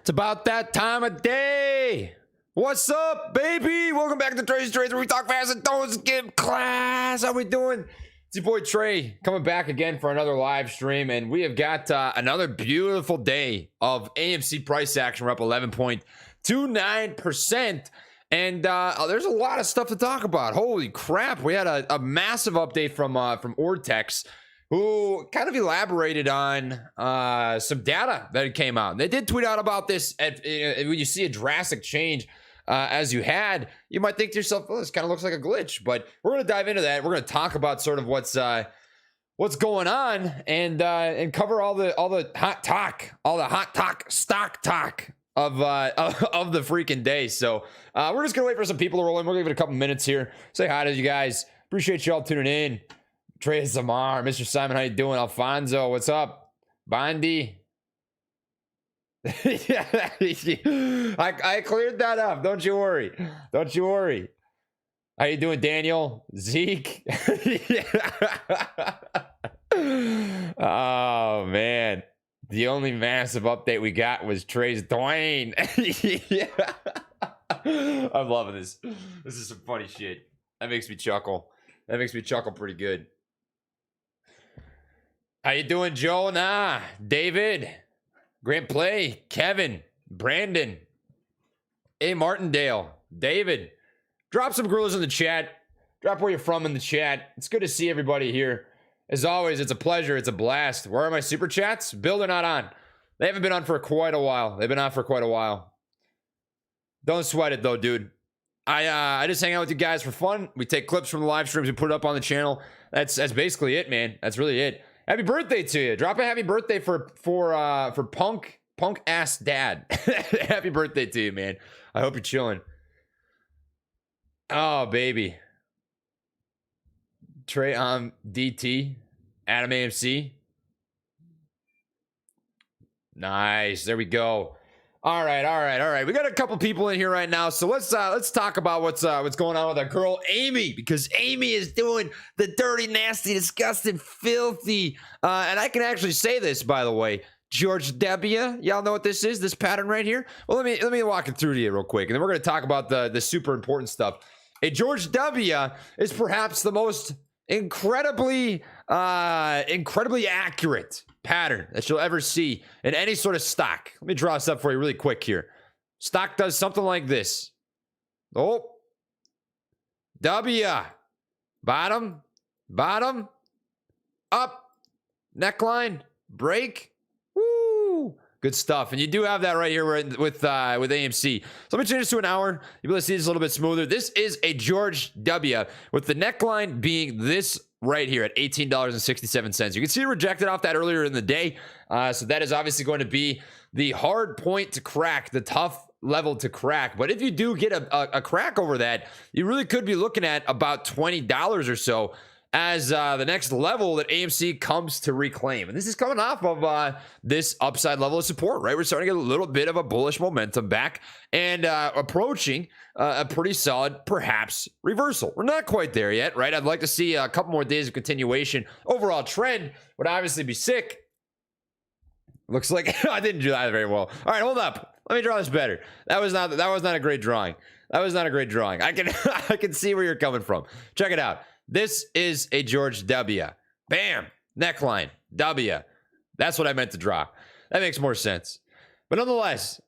It's about that time of day. What's up, baby? Welcome back to Trey's Trades, where we talk fast and don't skip class. How we doing? It's your boy Trey coming back again for another live stream, and we have got another beautiful day of AMC price action. We're up 11.29%, and there's a lot of stuff to talk about. Holy crap! We had a massive update from Ortex, who kind of elaborated on some data that came out. They did tweet out about this. When you see a drastic change as you had, you might think to yourself, "Oh, this kind of looks like a glitch." But we're going to dive into that. We're going to talk about sort of what's going on, and cover all the hot talk, stock talk of the freaking day. So we're just gonna wait for some people to roll in. We'll give it a couple minutes here. Say hi to you guys. Appreciate y'all tuning in. Trey Zamar, Mr. Simon, how you doing? Alfonso, what's up? Bondi. Yeah, I cleared that up. Don't you worry. Don't you worry. How you doing, Daniel? Zeke? Oh, man. The only massive update we got was Tremayne. Yeah. I'm loving this. This is some funny shit. That makes me chuckle. That makes me chuckle pretty good. How you doing, Joe? David, Grant Play, Kevin, Brandon, A. Martindale, David. Drop some gorillas in the chat. Drop where you're from in the chat. It's good to see everybody here. As always, it's a pleasure. It's a blast. Where are my super chats? Bill, they're not on. They haven't been on for quite a while. They've been on for quite a while. Don't sweat it, though, dude. I just hang out with you guys for fun. We take clips from the live streams and put it up on the channel. That's basically it, man. That's really it. Happy birthday to you. Drop a happy birthday for punk ass dad. Happy birthday to you, man. I hope you're chilling. Oh, baby. Trey DT. Adam AMC. Nice. There we go. All right. We got a couple people in here right now, so let's talk about what's going on with our girl Amy, because Amy is doing the dirty, nasty, disgusting, filthy, and I can actually say this, by the way, George W. Y'all know what this is? This pattern right here. Well, let me walk it through to you real quick, and then we're gonna talk about the super important stuff. A George W. is perhaps the most incredibly accurate pattern that you'll ever see in any sort of stock. Let me draw this up for you really quick here. Stock does something like this. Oh, W, bottom, up, neckline, break. Woo, good stuff. And you do have that right here with AMC. So let me change this to an hour. You'll be able to see this a little bit smoother. This is a George W, with the neckline being this right here at $18.67. You can see it rejected off that earlier in the day. So that is obviously going to be the hard point to crack, the tough level to crack. But if you do get a crack over that, you really could be looking at about $20 or so as the next level that AMC comes to reclaim. And this is coming off of this upside level of support, right? We're starting to get a little bit of a bullish momentum back and approaching a pretty solid, perhaps, reversal. We're not quite there yet, right? I'd like to see a couple more days of continuation. Overall trend would obviously be sick. Looks like I didn't do that very well. All right, hold up. Let me draw this better. That was not a great drawing. That was not a great drawing. I can see where you're coming from. Check it out. This is a George W. Bam. Neckline. W. That's what I meant to draw. That makes more sense. But nonetheless,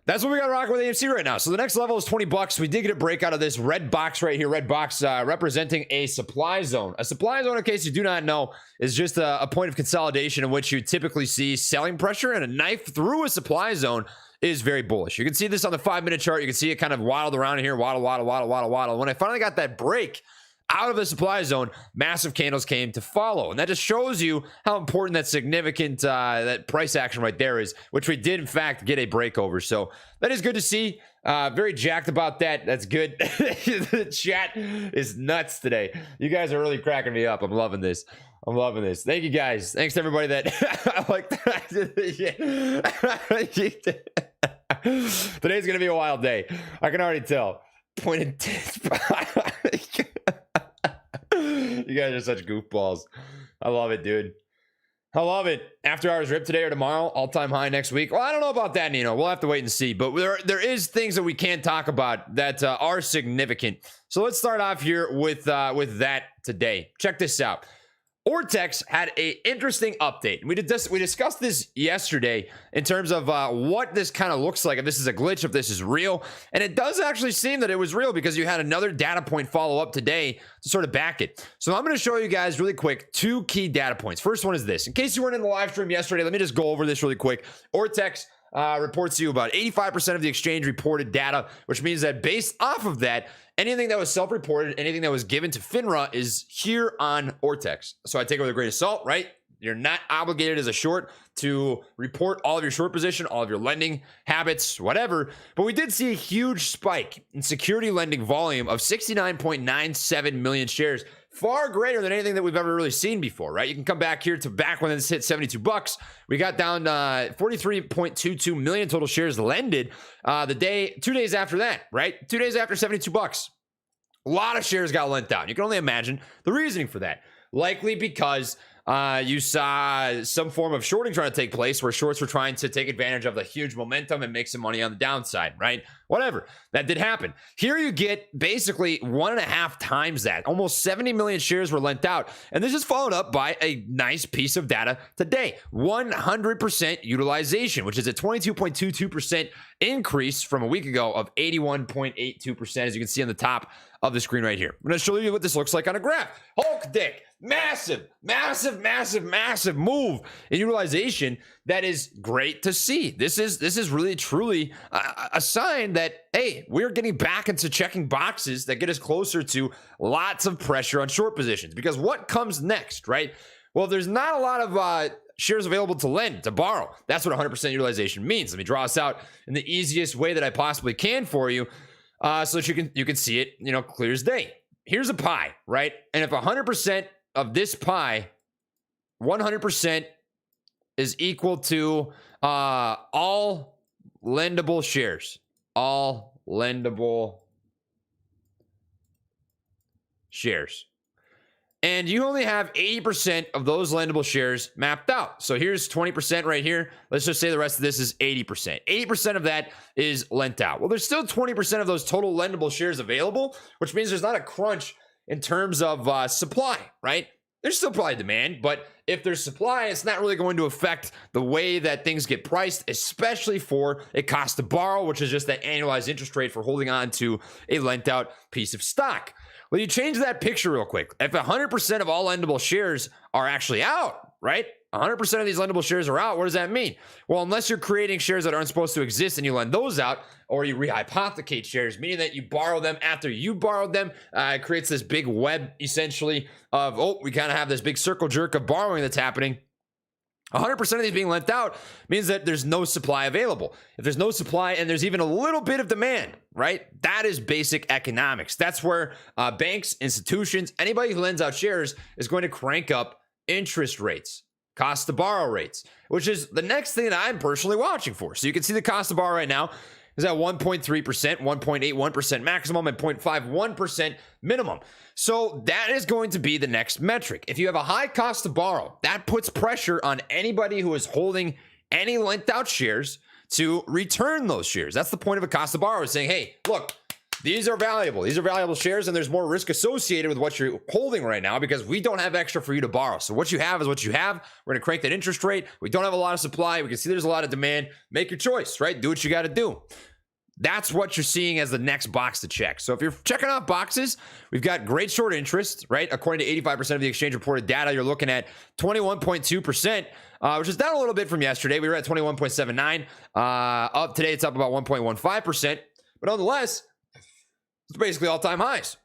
that's what we got rocking with AMC right now. So the next level is $20. We did get a break out of this red box right here. Red box representing a supply zone. A supply zone, in case you do not know, is just a point of consolidation in which you typically see selling pressure, and a knife through a supply zone is very bullish. You can see this on the 5-minute chart. You can see it kind of waddled around here. Waddle. When I finally got that break out of the supply zone, massive candles came to follow. And that just shows you how important that significant that price action right there is, which we did, in fact, get a break over. So that is good to see. Very jacked about that. That's good. The chat is nuts today. You guys are really cracking me up. I'm loving this. Thank you, guys. Thanks to everybody that I like that. Today's gonna be a wild day. I can already tell. Pointed tits. You guys are such goofballs. I love it, dude. I love it. After hours rip today or tomorrow, all-time high next week. Well, I don't know about that, Nino. We'll have to wait and see. But there is things that we can't talk about that are significant. So let's start off here with that today. Check this out. Ortex had an interesting update. We discussed this yesterday in terms of what this kind of looks like, if this is a glitch, if this is real. And it does actually seem that it was real because you had another data point follow up today to sort of back it. So I'm going to show you guys really quick 2 key data points. First one is this. In case you weren't in the live stream yesterday, let me just go over this really quick. Ortex reports to you about 85% of the exchange reported data, which means that based off of that, anything that was self-reported, anything that was given to FINRA is here on Ortex. So I take it with a grain of salt, right? You're not obligated as a short to report all of your short position, all of your lending habits, whatever. But we did see a huge spike in security lending volume of 69.97 million shares, far greater than anything that we've ever really seen before, right? You can come back here to back when this hit $72. We got down 43.22 million total shares lended 2 days after that, right? 2 days after $72. A lot of shares got lent out. You can only imagine the reasoning for that. Likely because you saw some form of shorting trying to take place where shorts were trying to take advantage of the huge momentum and make some money on the downside, right? Whatever. That did happen. Here you get basically 1.5 times that. Almost 70 million shares were lent out. And this is followed up by a nice piece of data today. 100% utilization, which is a 22.22% increase from a week ago of 81.82%, as you can see on the top of the screen right here. I'm going to show you what this looks like on a graph. Hulk dick. Massive move in utilization. That is great to see. This is really truly a sign that, hey, we're getting back into checking boxes that get us closer to lots of pressure on short positions. Because what comes next, right? Well, there's not a lot of shares available to lend, to borrow. That's what 100% utilization means. Let me draw this out in the easiest way that I possibly can for you, so that you can see it, clear as day. Here's a pie, right? And if 100% of this pie, 100% is equal to all lendable shares. All lendable shares. And you only have 80% of those lendable shares mapped out. So here's 20% right here. Let's just say the rest of this is 80%. 80% of that is lent out. Well, there's still 20% of those total lendable shares available, which means there's not a crunch in terms of supply, right? There's still probably demand, but if there's supply, it's not really going to affect the way that things get priced, especially for a cost to borrow, which is just that annualized interest rate for holding on to a lent out piece of stock. Well, you change that picture real quick. If 100% of all lendable shares are actually out, right? 100% of these lendable shares are out. What does that mean? Well, unless you're creating shares that aren't supposed to exist and you lend those out, or you rehypothecate shares, meaning that you borrow them after you borrowed them, it creates this big web essentially of, we kind of have this big circle jerk of borrowing that's happening. 100% of these being lent out means that there's no supply available. If there's no supply and there's even a little bit of demand, right? That is basic economics. That's where banks, institutions, anybody who lends out shares is going to crank up interest rates, cost to borrow rates, which is the next thing that I'm personally watching for. So you can see the cost to borrow right now is at 1.3%, 1.81% maximum, and 0.51% minimum. So that is going to be the next metric. If you have a high cost to borrow, that puts pressure on anybody who is holding any lent out shares to return those shares. That's the point of a cost to borrow, is saying, hey, look, these are valuable. These are valuable shares, and there's more risk associated with what you're holding right now because we don't have extra for you to borrow. So what you have is what you have. We're going to crank that interest rate. We don't have a lot of supply. We can see there's a lot of demand. Make your choice, right? Do what you got to do. That's what you're seeing as the next box to check. So if you're checking off boxes, we've got great short interest, right? According to 85% of the exchange reported data, you're looking at 21.2%, which is down a little bit from yesterday. We were at 21.79. Up today, it's up about 1.15%. But nonetheless, it's basically all-time highs.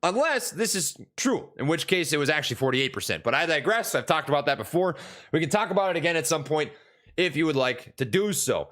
Unless this is true, in which case it was actually 48%. But I digress. I've talked about that before. We can talk about it again at some point if you would like to do so.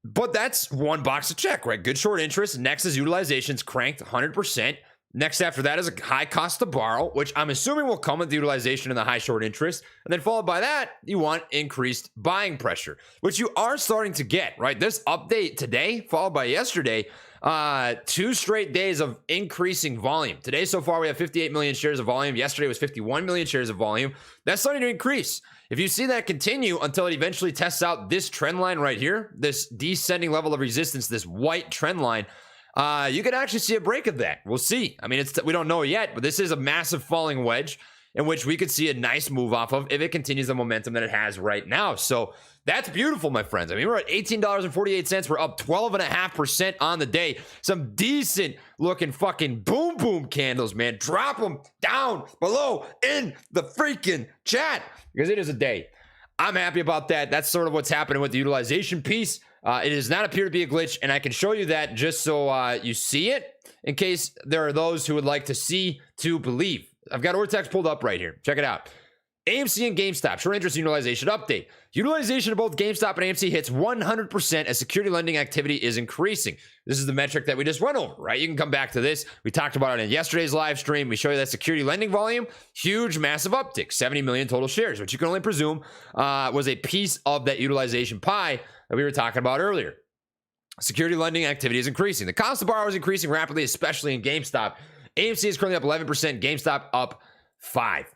But that's one box to check, right? Good short interest. Next is utilizations cranked 100%. Next after that is a high cost to borrow, which I'm assuming will come with the utilization and the high short interest. And then followed by that, you want increased buying pressure, which you are starting to get, right? This update today, followed by yesterday, 2 straight days of increasing volume. Today so far we have 58 million shares of volume. Yesterday was 51 million shares of volume. That's starting to increase. If you see that continue until it eventually tests out this trend line right here, this descending level of resistance, this white trend line, you could actually see a break of that. We'll see. I mean, we don't know yet, but this is a massive falling wedge in which we could see a nice move off of if it continues the momentum that it has right now. So that's beautiful, my friends. I mean, we're at $18.48. We're up 12.5% on the day. Some decent looking fucking boom boom candles, man. Drop them down below in the freaking chat because it is a day. I'm happy about that. That's sort of what's happening with the utilization piece. It does not appear to be a glitch, and I can show you that just so you see it in case there are those who would like to see to believe. I've got Ortex pulled up right here. Check it out. AMC and GameStop, short interest utilization update. Utilization of both GameStop and AMC hits 100% as security lending activity is increasing. This is the metric that we just went over, right? You can come back to this. We talked about it in yesterday's live stream. We show you that security lending volume, huge, massive uptick, 70 million total shares, which you can only presume was a piece of that utilization pie that we were talking about earlier. Security lending activity is increasing. The cost to borrow is increasing rapidly, especially in GameStop. AMC is currently up 11%, GameStop up 5%.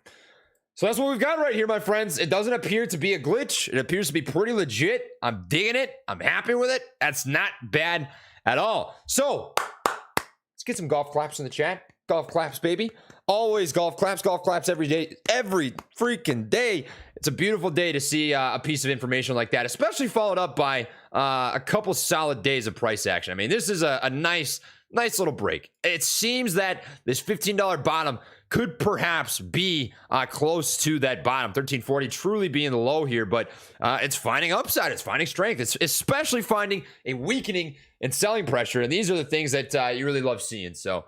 So that's what we've got right here, my friends. It doesn't appear to be a glitch. It appears to be pretty legit. I'm digging it. I'm happy with it. That's not bad at all. So let's get some golf claps in the chat. Golf claps, baby. Always golf claps every day, every freaking day. It's a beautiful day to see a piece of information like that, especially followed up by a couple solid days of price action. I mean, this is a nice little break. It seems that this $15 bottom could perhaps be close to that bottom, 1340 truly being the low here, but it's finding upside, it's finding strength, it's especially finding a weakening and selling pressure, and these are the things that you really love seeing. So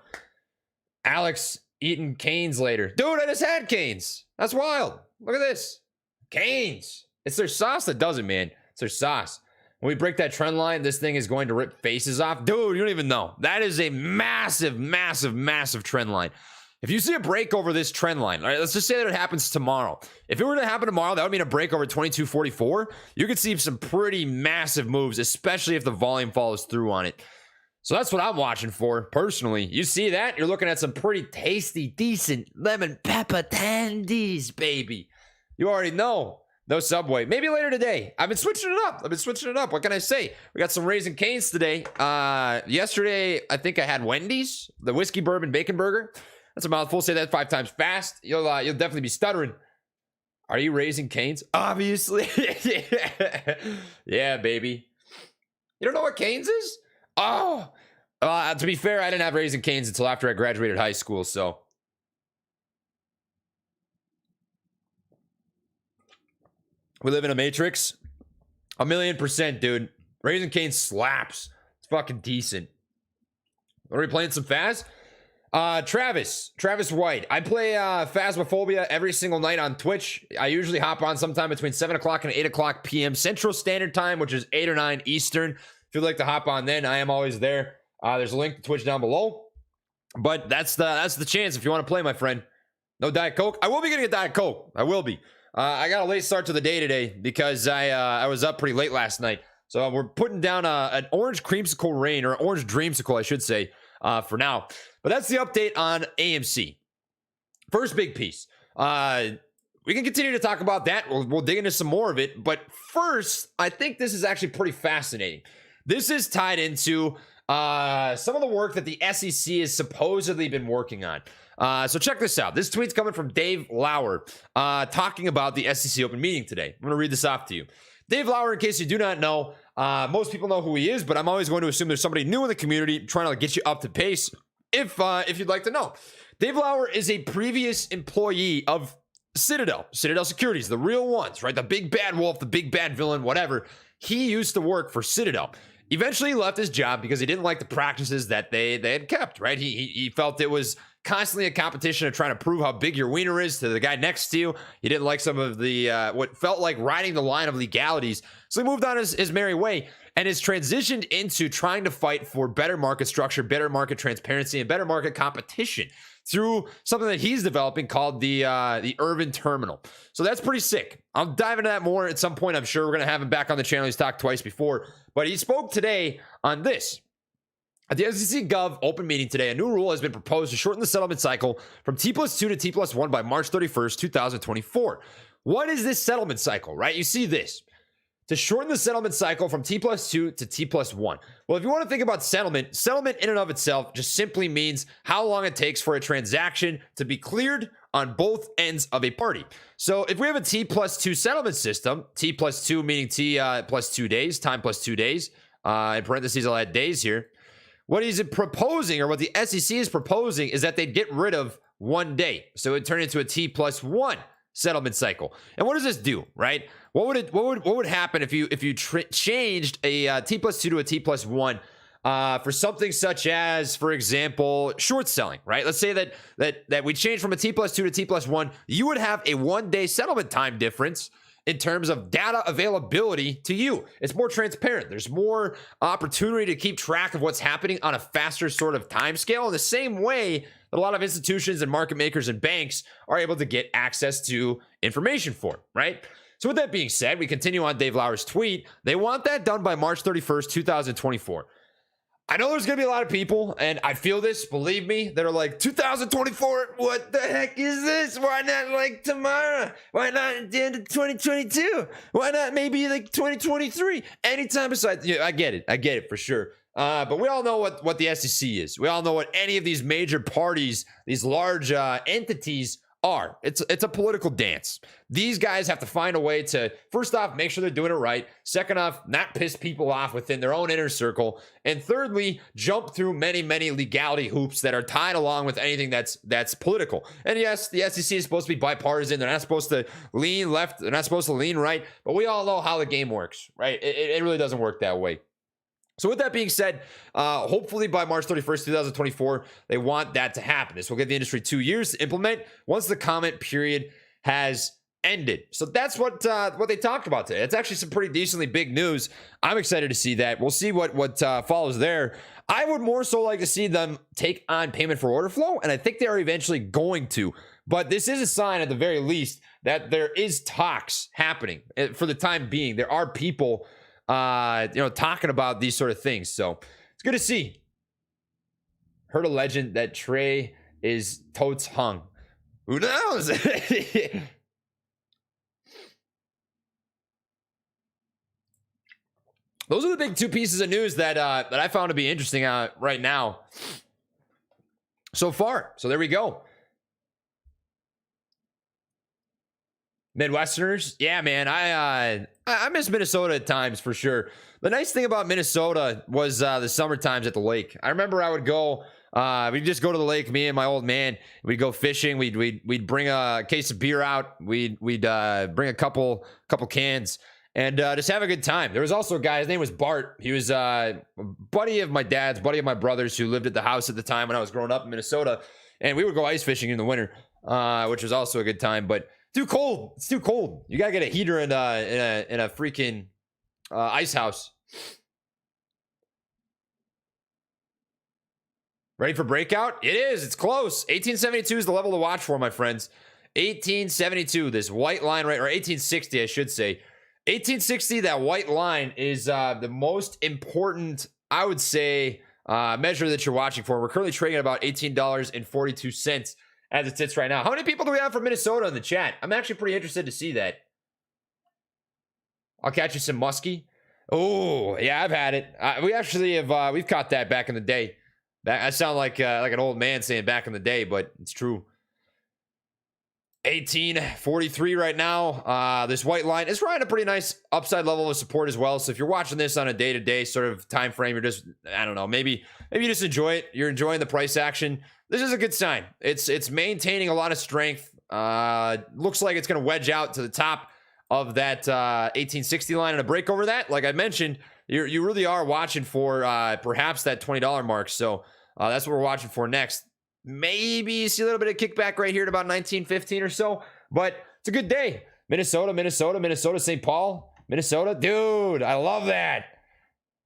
Alex eating Canes later. Dude, I just had Canes. That's wild. Look at this. Canes. It's their sauce that does it, man. It's their sauce. When we break that trend line, this thing is going to rip faces off. Dude, you don't even know. That is a massive, massive, massive trend line. If you see a break over this trend line, all right, let's just say that it happens tomorrow. If it were to happen tomorrow, that would mean a break over 2244. You could see some pretty massive moves, especially if the volume follows through on it. So that's what I'm watching for, personally. You see that? You're looking at some pretty tasty, decent lemon pepper tandies, baby. You already know. No Subway. Maybe later today. I've been switching it up. What can I say? We got some Raisin Canes today. Yesterday, I think I had Wendy's, the whiskey bourbon bacon burger. That's a mouthful. Say that 5 times fast. You'll definitely be stuttering. Are you Raising Canes? Obviously. Yeah, baby. You don't know what Canes is? Oh. To be fair, I didn't have Raising Canes until after I graduated high school, so. We live in a matrix. 1,000,000%, dude. Raising Canes slaps. It's fucking decent. Are we playing some Phas? Travis White. I play Phasmophobia every single night on Twitch. I usually hop on sometime between 7 o'clock and 8 o'clock p.m. Central Standard Time, which is 8 or 9 Eastern. If you'd like to hop on then, I am always there. There's a link to Twitch down below. But that's the chance if you want to play, my friend. No Diet Coke. I will be getting a Diet Coke. I will be. I got a late start to the day today because I was up pretty late last night. So we're putting down an orange creamsicle rain, or orange dreamsicle, I should say, for now. But that's the update on AMC. First big piece. We can continue to talk about that. We'll dig into some more of it. But first, I think this is actually pretty fascinating. This is tied into some of the work that the SEC has supposedly been working on. So check this out. This tweet's coming from Dave Lauer talking about the SEC open meeting today. I'm going to read this off to you. Dave Lauer, in case you do not know, most people know who he is, but I'm always going to assume there's somebody new in the community trying to get you up to pace if you'd like to know. Dave Lauer is a previous employee of Citadel Securities, the real ones, right? The big bad wolf, the big bad villain, whatever. He used to work for Citadel. Eventually, he left his job because he didn't like the practices that they had kept, right? He felt it was constantly a competition of trying to prove how big your wiener is to the guy next to you. He didn't like some of the what felt like riding the line of legalities. So he moved on his merry way and has transitioned into trying to fight for better market structure, better market transparency, and better market competition through something that he's developing called the Urban Terminal. So that's pretty sick. I'll dive into that more at some point. I'm sure we're going to have him back on the channel. He's talked twice before, but he spoke today on this. At the SEC Gov open meeting today, a new rule has been proposed to shorten the settlement cycle from T+2 to T+1 by March 31st, 2024. What is this settlement cycle, right? You see this. To shorten the settlement cycle from T+2 to T+1. Well, if you want to think about settlement in and of itself just simply means how long it takes for a transaction to be cleared on both ends of a party. So if we have a T+2 settlement system, T+2 meaning T plus 2 days, time plus 2 days, in parentheses I'll add days here. What he's proposing, or what the SEC is proposing, is that they'd get rid of 1 day. So it'd turn into a T+1 settlement cycle. And what does this do, right? What would happen if you changed a T+2 to a T+1 for something such as, for example, short selling, right? Let's say that we change from a T+2 to T+1. You would have a 1 day settlement time difference in terms of data availability to you. It's more transparent. There's more opportunity to keep track of what's happening on a faster sort of time scale, in the same way that a lot of institutions and market makers and banks are able to get access to information for, right? So with that being said, we continue on Dave Lauer's tweet. They want that done by March 31st, 2024. I know there's going to be a lot of people, and I feel this, believe me, that are like, 2024, what the heck is this? Why not like tomorrow? Why not at the end of 2022? Why not maybe like 2023? Anytime besides, yeah, I get it for sure. But we all know what the SEC is. We all know what any of these major parties, these large entities are. It's a political dance. These guys have to find a way to, first off, make sure they're doing it right. Second off, not piss people off within their own inner circle. And thirdly, jump through many, many legality hoops that are tied along with anything that's political. And yes, the SEC is supposed to be bipartisan. They're not supposed to lean left. They're not supposed to lean right. But we all know how the game works, right? It really doesn't work that way. So with that being said, hopefully by March 31st, 2024, they want that to happen. This will give the industry 2 years to implement once the comment period has ended. So that's what they talked about today. It's actually some pretty decently big news. I'm excited to see that. We'll see what follows there. I would more so like to see them take on payment for order flow, and I think they are eventually going to. But this is a sign, at the very least, that there is talks happening. For the time being, there are people talking about these sort of things. So it's good to see. Heard a legend that Trey is totes hung. Who knows? Those are the big two pieces of news that I found to be interesting right now so far. So there we go. Midwesterners, yeah, man, I miss Minnesota at times for sure. The nice thing about Minnesota was the summer times at the lake. I remember I would go, we'd just go to the lake, me and my old man. We'd go fishing. We'd bring a case of beer out. We'd bring a couple cans and just have a good time. There was also a guy. His name was Bart. He was a buddy of my dad's, buddy of my brother's, who lived at the house at the time when I was growing up in Minnesota. And we would go ice fishing in the winter, which was also a good time, but too cold. It's too cold. You gotta get a heater in a freaking ice house. Ready for breakout? It is. It's close. 1872 is the level to watch for, my friends. 1872, this white line right, or 1860, I should say. 1860, that white line is the most important, I would say, measure that you're watching for. We're currently trading at about $18.42. as it sits right now. How many people do we have from Minnesota in the chat? I'm actually pretty interested to see that. I'll catch you some muskie. Oh, yeah, I've had it. We actually have, we've caught that back in the day. I sound like an old man saying back in the day, but it's true. 1843 right now. This white line is right a pretty nice upside level of support as well. So if you're watching this on a day-to-day sort of time frame, you're just, I don't know, maybe you just enjoy it. You're enjoying the price action. This is a good sign. It's maintaining a lot of strength. Looks like it's going to wedge out to the top of that 1860 line, and a break over that. Like I mentioned, you really are watching for perhaps that $20 mark. So that's what we're watching for next. Maybe see a little bit of kickback right here at about 1915 or so, but it's a good day. Minnesota, St. Paul, Minnesota. Dude, I love that.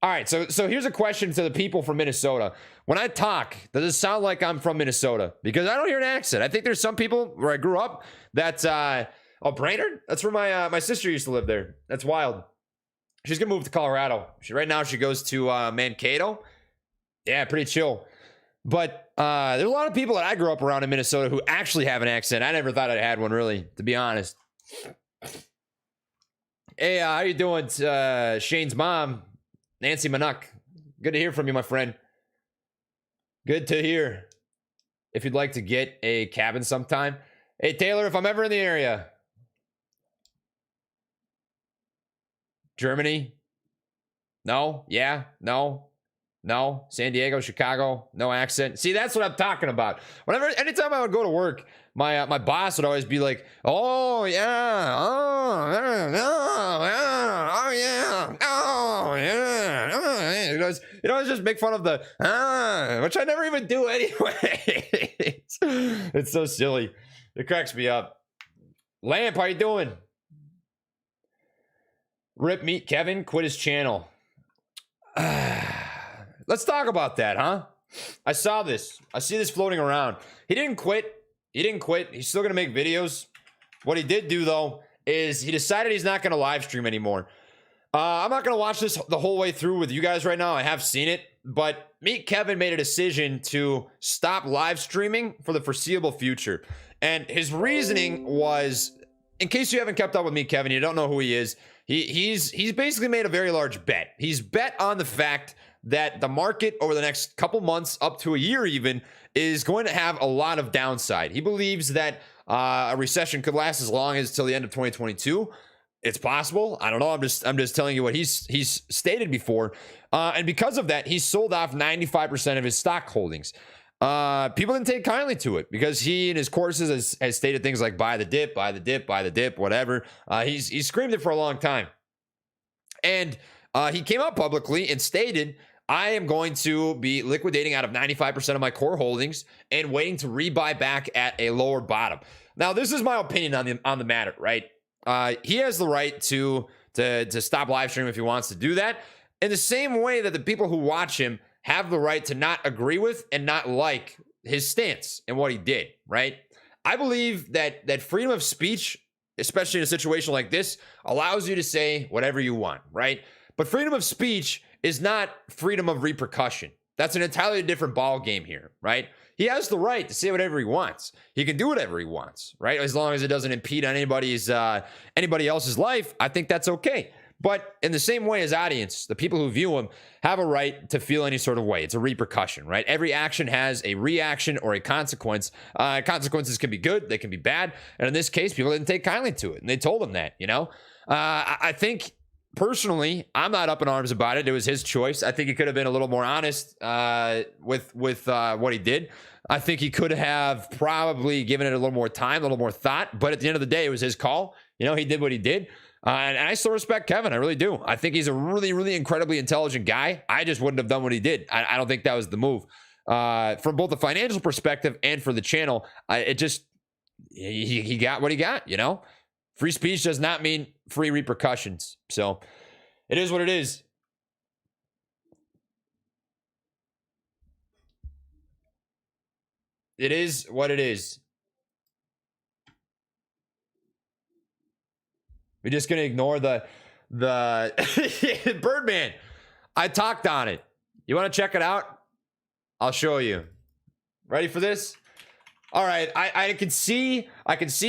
All right, so here's a question to the people from Minnesota. When I talk, does it sound like I'm from Minnesota? Because I don't hear an accent. I think there's some people where I grew up that, Brainerd? That's where my sister used to live there. That's wild. She's going to move to Colorado. Right now she goes to Mankato. Yeah, pretty chill. But there's a lot of people that I grew up around in Minnesota who actually have an accent. I never thought I had one, really, to be honest. Hey, how you doing? Shane's mom, Nancy Manuck. Good to hear from you, my friend. Good to hear. If you'd like to get a cabin sometime. Hey, Taylor, if I'm ever in the area. Germany? No? Yeah? No? No? San Diego, Chicago? No accent? See, that's what I'm talking about. Anytime I would go to work, my boss would always be like, oh, yeah, oh, yeah, oh, yeah, oh, yeah. It always just make fun of the, which I never even do anyway. It's so silly. It cracks me up. Lamp, how you doing? Rip Meet Kevin quit his channel. Let's talk about that, huh? I saw this. I see this floating around. He didn't quit. He's still going to make videos. What he did do, though, is he decided he's not going to live stream anymore. I'm not going to watch this the whole way through with you guys right now. I have seen it. But Meet Kevin made a decision to stop live streaming for the foreseeable future. And his reasoning was, in case you haven't kept up with Meet Kevin, you don't know who he is. He's basically made a very large bet. He's bet on the fact that the market over the next couple months, up to a year even, is going to have a lot of downside. He believes that a recession could last as long as till the end of 2022. It's possible. I don't know. I'm just telling you what he's stated before. And because of that, he's sold off 95% of his stock holdings. People didn't take kindly to it because he in his courses has stated things like buy the dip, buy the dip, buy the dip, whatever. He's screamed it for a long time. And he came out publicly and stated, I am going to be liquidating out of 95% of my core holdings and waiting to rebuy back at a lower bottom. Now, this is my opinion on the matter, right? He has the right to stop live streaming if he wants to do that. In the same way that the people who watch him have the right to not agree with and not like his stance and what he did, right? I believe that freedom of speech, especially in a situation like this, allows you to say whatever you want, right? But freedom of speech is not freedom of repercussion. That's an entirely different ball game here, right? He has the right to say whatever he wants. He can do whatever he wants, right? As long as it doesn't impede on anybody else's life, I think that's okay. But in the same way as audience, the people who view him have a right to feel any sort of way. It's a repercussion, right? Every action has a reaction or a consequence. Consequences can be good, they can be bad. And in this case, people didn't take kindly to it. And they told him that, you know? I think, personally, I'm not up in arms about it. It was his choice. I think he could have been a little more honest with what he did. I think he could have probably given it a little more time, a little more thought. But at the end of the day, it was his call. You know, he did what he did. And I still respect Kevin. I really do. I think he's a really, really incredibly intelligent guy. I just wouldn't have done what he did. I don't think that was the move. From both the financial perspective and for the channel, he got what he got, you know? Free speech does not mean free repercussions. So it is what it is. It is what it is. We're just going to ignore the Birdman. I talked on it. You want to check it out? I'll show you. Ready for this? All right. I can see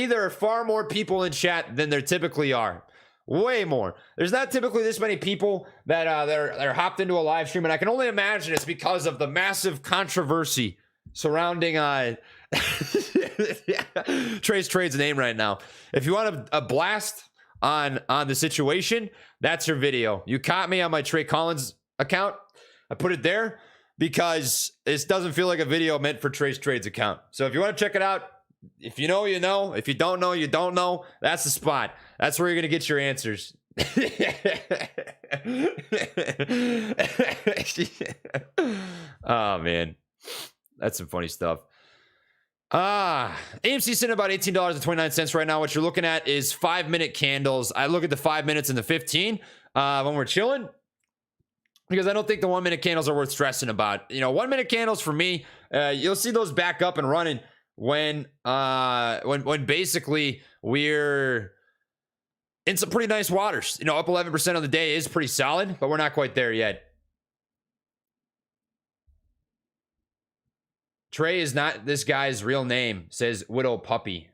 there are far more people in chat than there typically are. Way more. There's not typically this many people that are hopped into a live stream, and I can only imagine it's because of the massive controversy surrounding Trey's Trade's name right now. If you want a blast on the situation, that's your video. You caught me on my Trey Collins account. I put it there because this doesn't feel like a video meant for Trey's Trades account. So if you want to check it out, if you know, you know. If you don't know, you don't know. That's the spot. That's where you're going to get your answers. Oh, man. That's some funny stuff. AMC sitting about $18.29 right now. What you're looking at is 5-minute candles. I look at the 5 minutes and the 15 when we're chilling, because I don't think the 1 minute candles are worth stressing about. You know, 1 minute candles for me, you'll see those back up and running when basically we're in some pretty nice waters. You know, up 11% on the day is pretty solid, but we're not quite there yet. Trey is not this guy's real name, says Widow Puppy.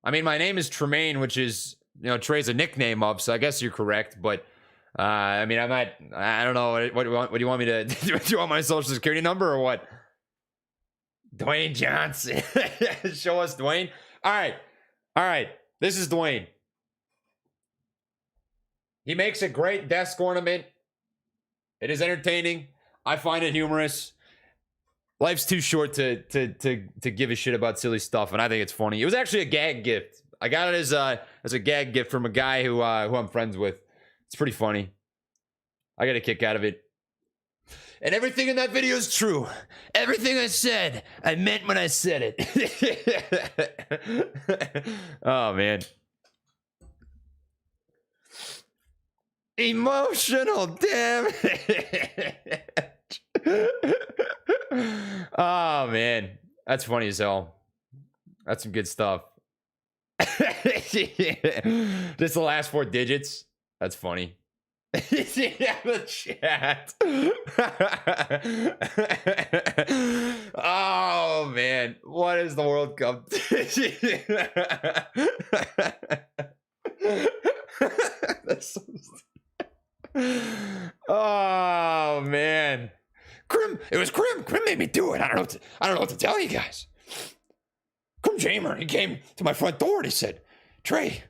I mean, my name is Tremayne, which is, you know, Trey's a nickname of, so I guess you're correct. But, I mean, I don't know. What do you want me to, do you want my social security number or what? Dwayne Johnson. Show us Dwayne. All right. This is Dwayne. He makes a great desk ornament. It is entertaining. I find it humorous. Life's too short to give a shit about silly stuff, and I think it's funny. It was actually a gag gift. I got it as a gag gift from a guy who I'm friends with. It's pretty funny. I got a kick out of it. And everything in that video is true. Everything I said, I meant when I said it. Oh man. Emotional damage. Oh man, that's funny as hell. That's some good stuff. Just the last 4 digits. That's funny. Yeah, the chat. Oh man, what is the World Cup? That's so oh man. Crim, it was Crim. Crim made me do it. I don't know what to tell you guys. Crim Jamer, he came to my front door and he said, Trey,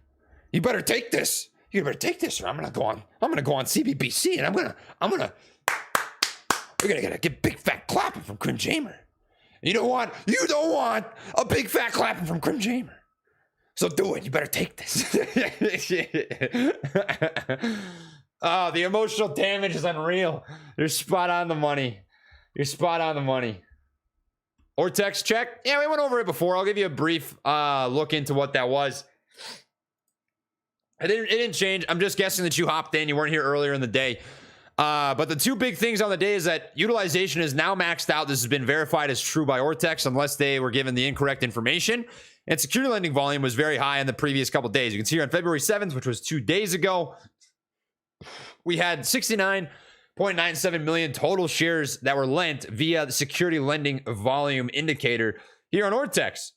you better take this. You better take this or I'm gonna go on CBBC and we're gonna get a big fat clapping from Crim Jamer. You don't want a big fat clapping from Crim Jamer. So do it. You better take this. Oh, the emotional damage is unreal. You're spot on the money. Or text check. Yeah, we went over it before. I'll give you a brief look into what that was. It didn't change. I'm just guessing that you hopped in. You weren't here earlier in the day. But the 2 big things on the day is that utilization is now maxed out. This has been verified as true by Ortex unless they were given the incorrect information. And security lending volume was very high in the previous couple days. You can see here on February 7th, which was 2 days ago, we had 69.97 million total shares that were lent via the security lending volume indicator here on Ortex.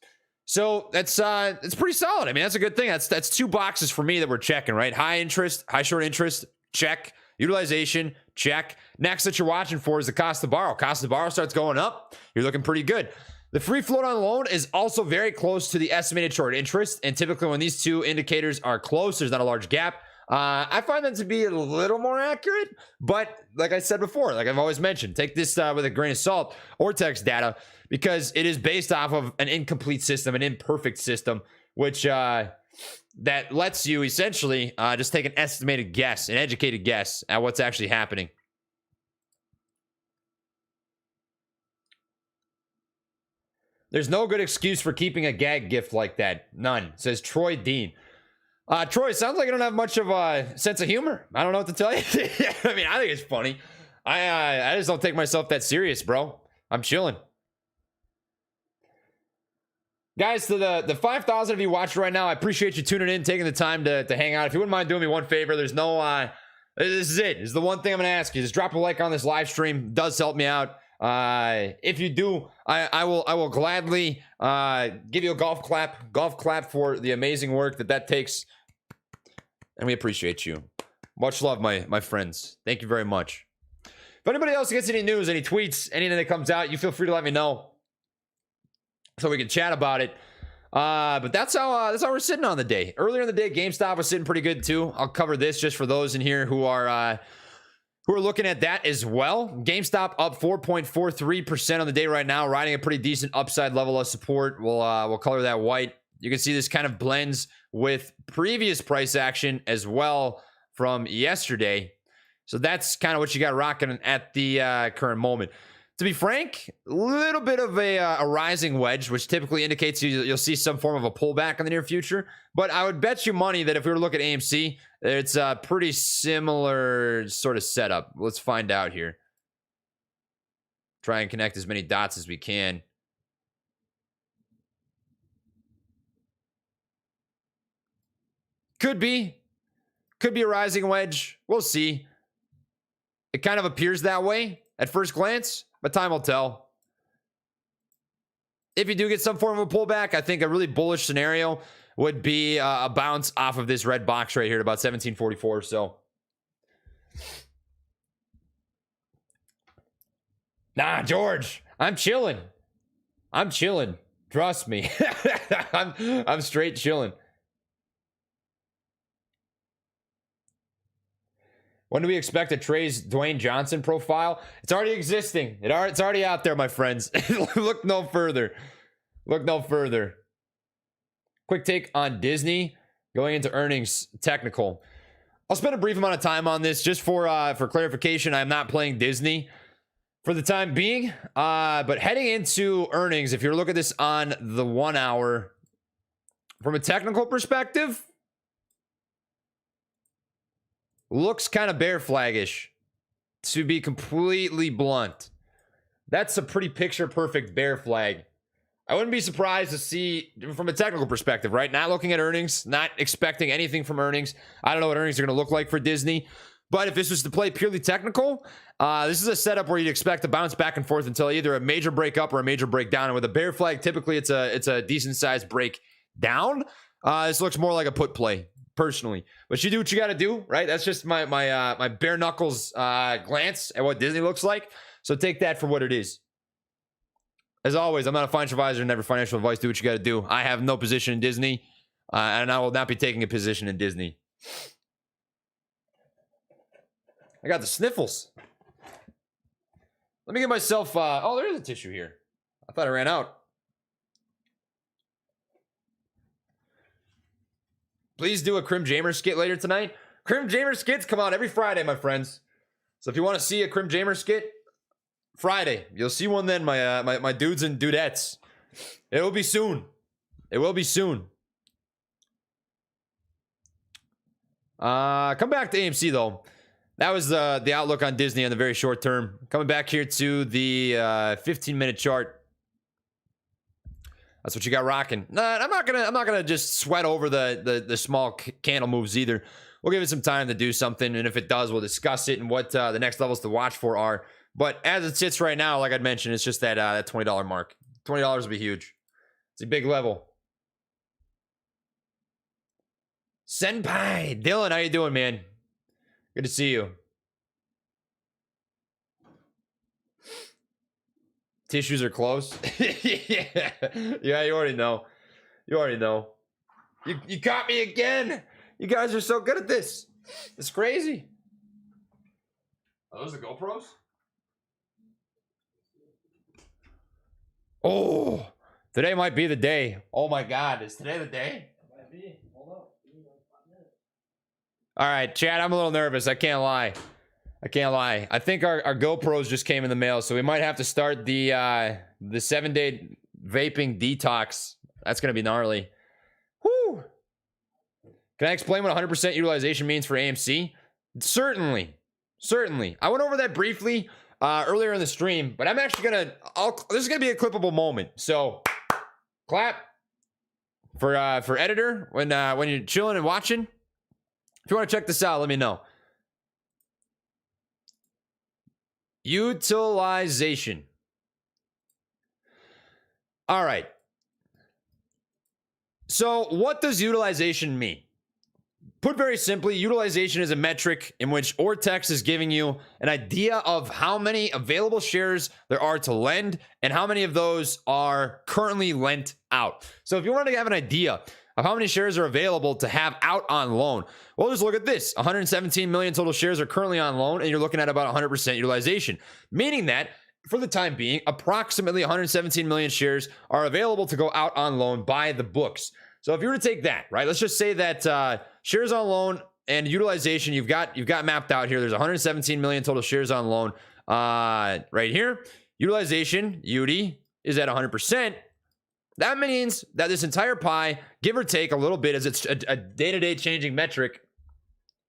So that's it's pretty solid. I mean, that's a good thing. That's 2 boxes for me that we're checking, right? High interest, high short interest, check. Utilization, check. Next that you're watching for is the cost to borrow. Cost to borrow starts going up. You're looking pretty good. The free float on loan is also very close to the estimated short interest. And typically when these 2 indicators are close, there's not a large gap. I find that to be a little more accurate, but like I said before, like I've always mentioned, take this with a grain of salt, Ortex data, because it is based off of an incomplete system, an imperfect system, which that lets you essentially just take an estimated guess, an educated guess at what's actually happening. There's no good excuse for keeping a gag gift like that. None, says Troy Dean. Troy, sounds like you don't have much of a sense of humor. I don't know what to tell you. I mean, I think it's funny. I just don't take myself that serious, bro. I'm chilling. Guys, to the 5,000 of you watching right now, I appreciate you tuning in, taking the time to hang out. If you wouldn't mind doing me one favor, there's no, this is it. This is the one thing I'm going to ask you. Just drop a like on this live stream. It does help me out. If you do, I will gladly give you a golf clap for the amazing work that takes. And we appreciate you. Much love, my friends. Thank you very much. If anybody else gets any news, any tweets, anything that comes out, you feel free to let me know so we can chat about it. But that's how we're sitting on the day. Earlier in the day, GameStop was sitting pretty good too. I'll cover this just for those in here who are looking at that as well. GameStop up 4.43% on the day right now, riding a pretty decent upside level of support. We'll color that white. You can see this kind of blends with previous price action as well from yesterday. So that's kind of what you got rocking at the current moment. To be frank, a little bit of a rising wedge, which typically indicates you'll see some form of a pullback in the near future. But I would bet you money that if we were to look at AMC, it's a pretty similar sort of setup. Let's find out here. Try and connect as many dots as we can. Could be a rising wedge. We'll see. It kind of appears that way at first glance, but time will tell. if you do get some form of a pullback, I think a really bullish scenario would be a bounce off of this red box right here at about 1744. So, nah, George, I'm chilling. I'm chilling. Trust me. I'm straight chilling. When do we expect a Trey's Dwayne Johnson profile? It's already existing. It's already out there, my friends. Look no further. Look no further. Quick take on Disney going into earnings technical. I'll spend a brief amount of time on this just for clarification. I'm not playing Disney for the time being, but heading into earnings, if you look at this on the 1 hour, from a technical perspective, looks kind of bear flaggish, to be completely blunt. That's a pretty picture perfect bear flag. I wouldn't be surprised to see from a technical perspective, right? Not looking at earnings, not expecting anything from earnings. I don't know what earnings are going to look like for Disney. But if this was to play purely technical, this is a setup where you'd expect to bounce back and forth until either a major break up or a major break down. And with a bear flag, typically it's a decent sized break down. This looks more like a put play, personally. But you do what you got to do, right? That's just my bare knuckles glance at what Disney looks like. So take that for what it is. As always, I'm not a financial advisor, never financial advice. Do what you got to do. I have no position in Disney, and I will not be taking a position in Disney. I got the sniffles. Let me get myself... oh, there is a tissue here. I thought I ran out. Please do a Crim Jamer skit later tonight. Crim Jamer skits come out every Friday, my friends. So if you want to see a Crim Jamer skit, Friday. You'll see one then, my dudes and dudettes. It will be soon. It will be soon. Come back to AMC, though. That was the outlook on Disney on the very short term. Coming back here to the 15-minute chart. That's what you got rocking. Nah, I'm not gonna just sweat over the small candle moves either. We'll give it some time to do something, and if it does, we'll discuss it and what the next levels to watch for are. But as it sits right now, like I'd mentioned, it's just that $20 mark. $20 will be huge. It's a big level. Senpai, Dylan, how you doing, man? Good to see you. Tissues are close. Yeah, you already know. You already know. You caught me again. You guys are so good at this. It's crazy. Are those the GoPros? Oh, today might be the day. Oh my God, is today the day? Might be. Hold up. All right, Chad, I'm a little nervous. I can't lie. I think our GoPros just came in the mail, so we might have to start the 7-day vaping detox. That's gonna be gnarly. Whoo! Can I explain what 100% utilization means for AMC? Certainly. I went over that briefly earlier in the stream, but I'm actually gonna. This is gonna be a clippable moment. So, clap for editor when you're chilling and watching. If you want to check this out, let me know. Utilization. All right. So, what does utilization mean? Put very simply, utilization is a metric in which Ortex is giving you an idea of how many available shares there are to lend and how many of those are currently lent out. So if you wanted to have an idea of how many shares are available to have out on loan, well, just look at this. 117 million total shares are currently on loan, and you're looking at about 100% utilization, meaning that for the time being, approximately 117 million shares are available to go out on loan by the books. So if you were to take that, right, let's just say that shares on loan and utilization, you've got mapped out here. There's 117 million total shares on loan right here. Utilization, UD, is at 100%. That means that this entire pie, give or take a little bit, as it's a day-to-day changing metric,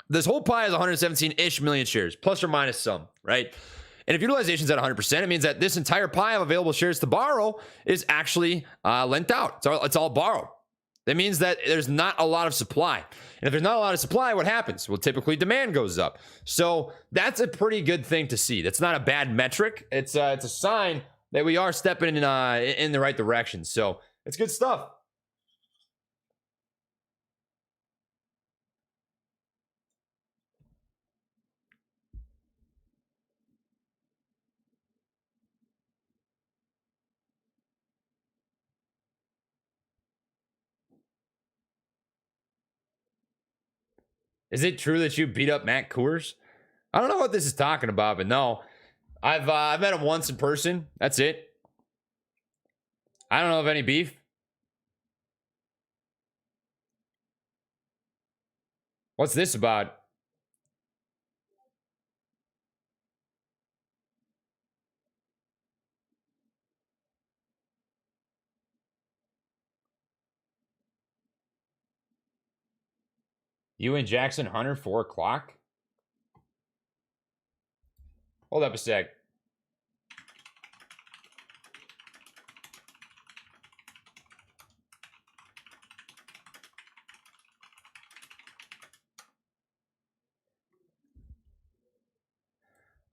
this whole pie is 117-ish million shares, plus or minus some, right? And if utilization is at 100%, it means that this entire pie of available shares to borrow is actually lent out. So it's all borrowed. That means that there's not a lot of supply. And if there's not a lot of supply, what happens? Well, typically demand goes up. So that's a pretty good thing to see. That's not a bad metric. It's a sign that we are stepping in the right direction. So it's good stuff. Is it true that you beat up Matt Coors? I don't know what this is talking about, but no. I've met him once in person. That's it. I don't know of any beef. What's this about? You and Jackson Hunter, 4 o'clock? Hold up a sec.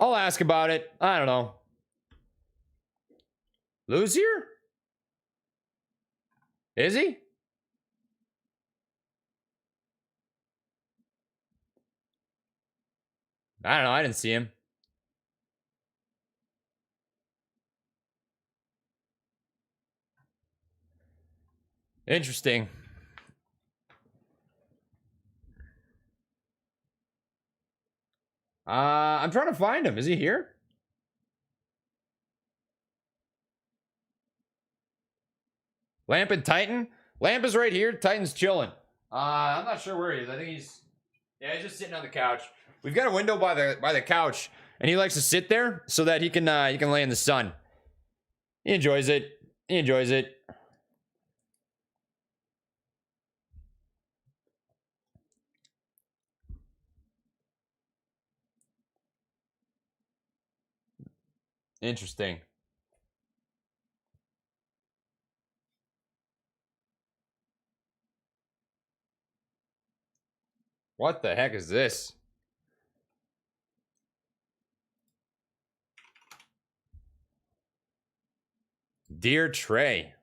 I'll ask about it. I don't know. Lou's here? Is he? I don't know. I didn't see him. Interesting. I'm trying to find him. Is he here? Lamp and Titan? Lamp is right here. Titan's chilling. I'm not sure where he is. I think he's just sitting on the couch. We've got a window by the couch, and he likes to sit there so that he can lay in the sun. He enjoys it. He enjoys it. Interesting. What the heck is this? Dear Trey.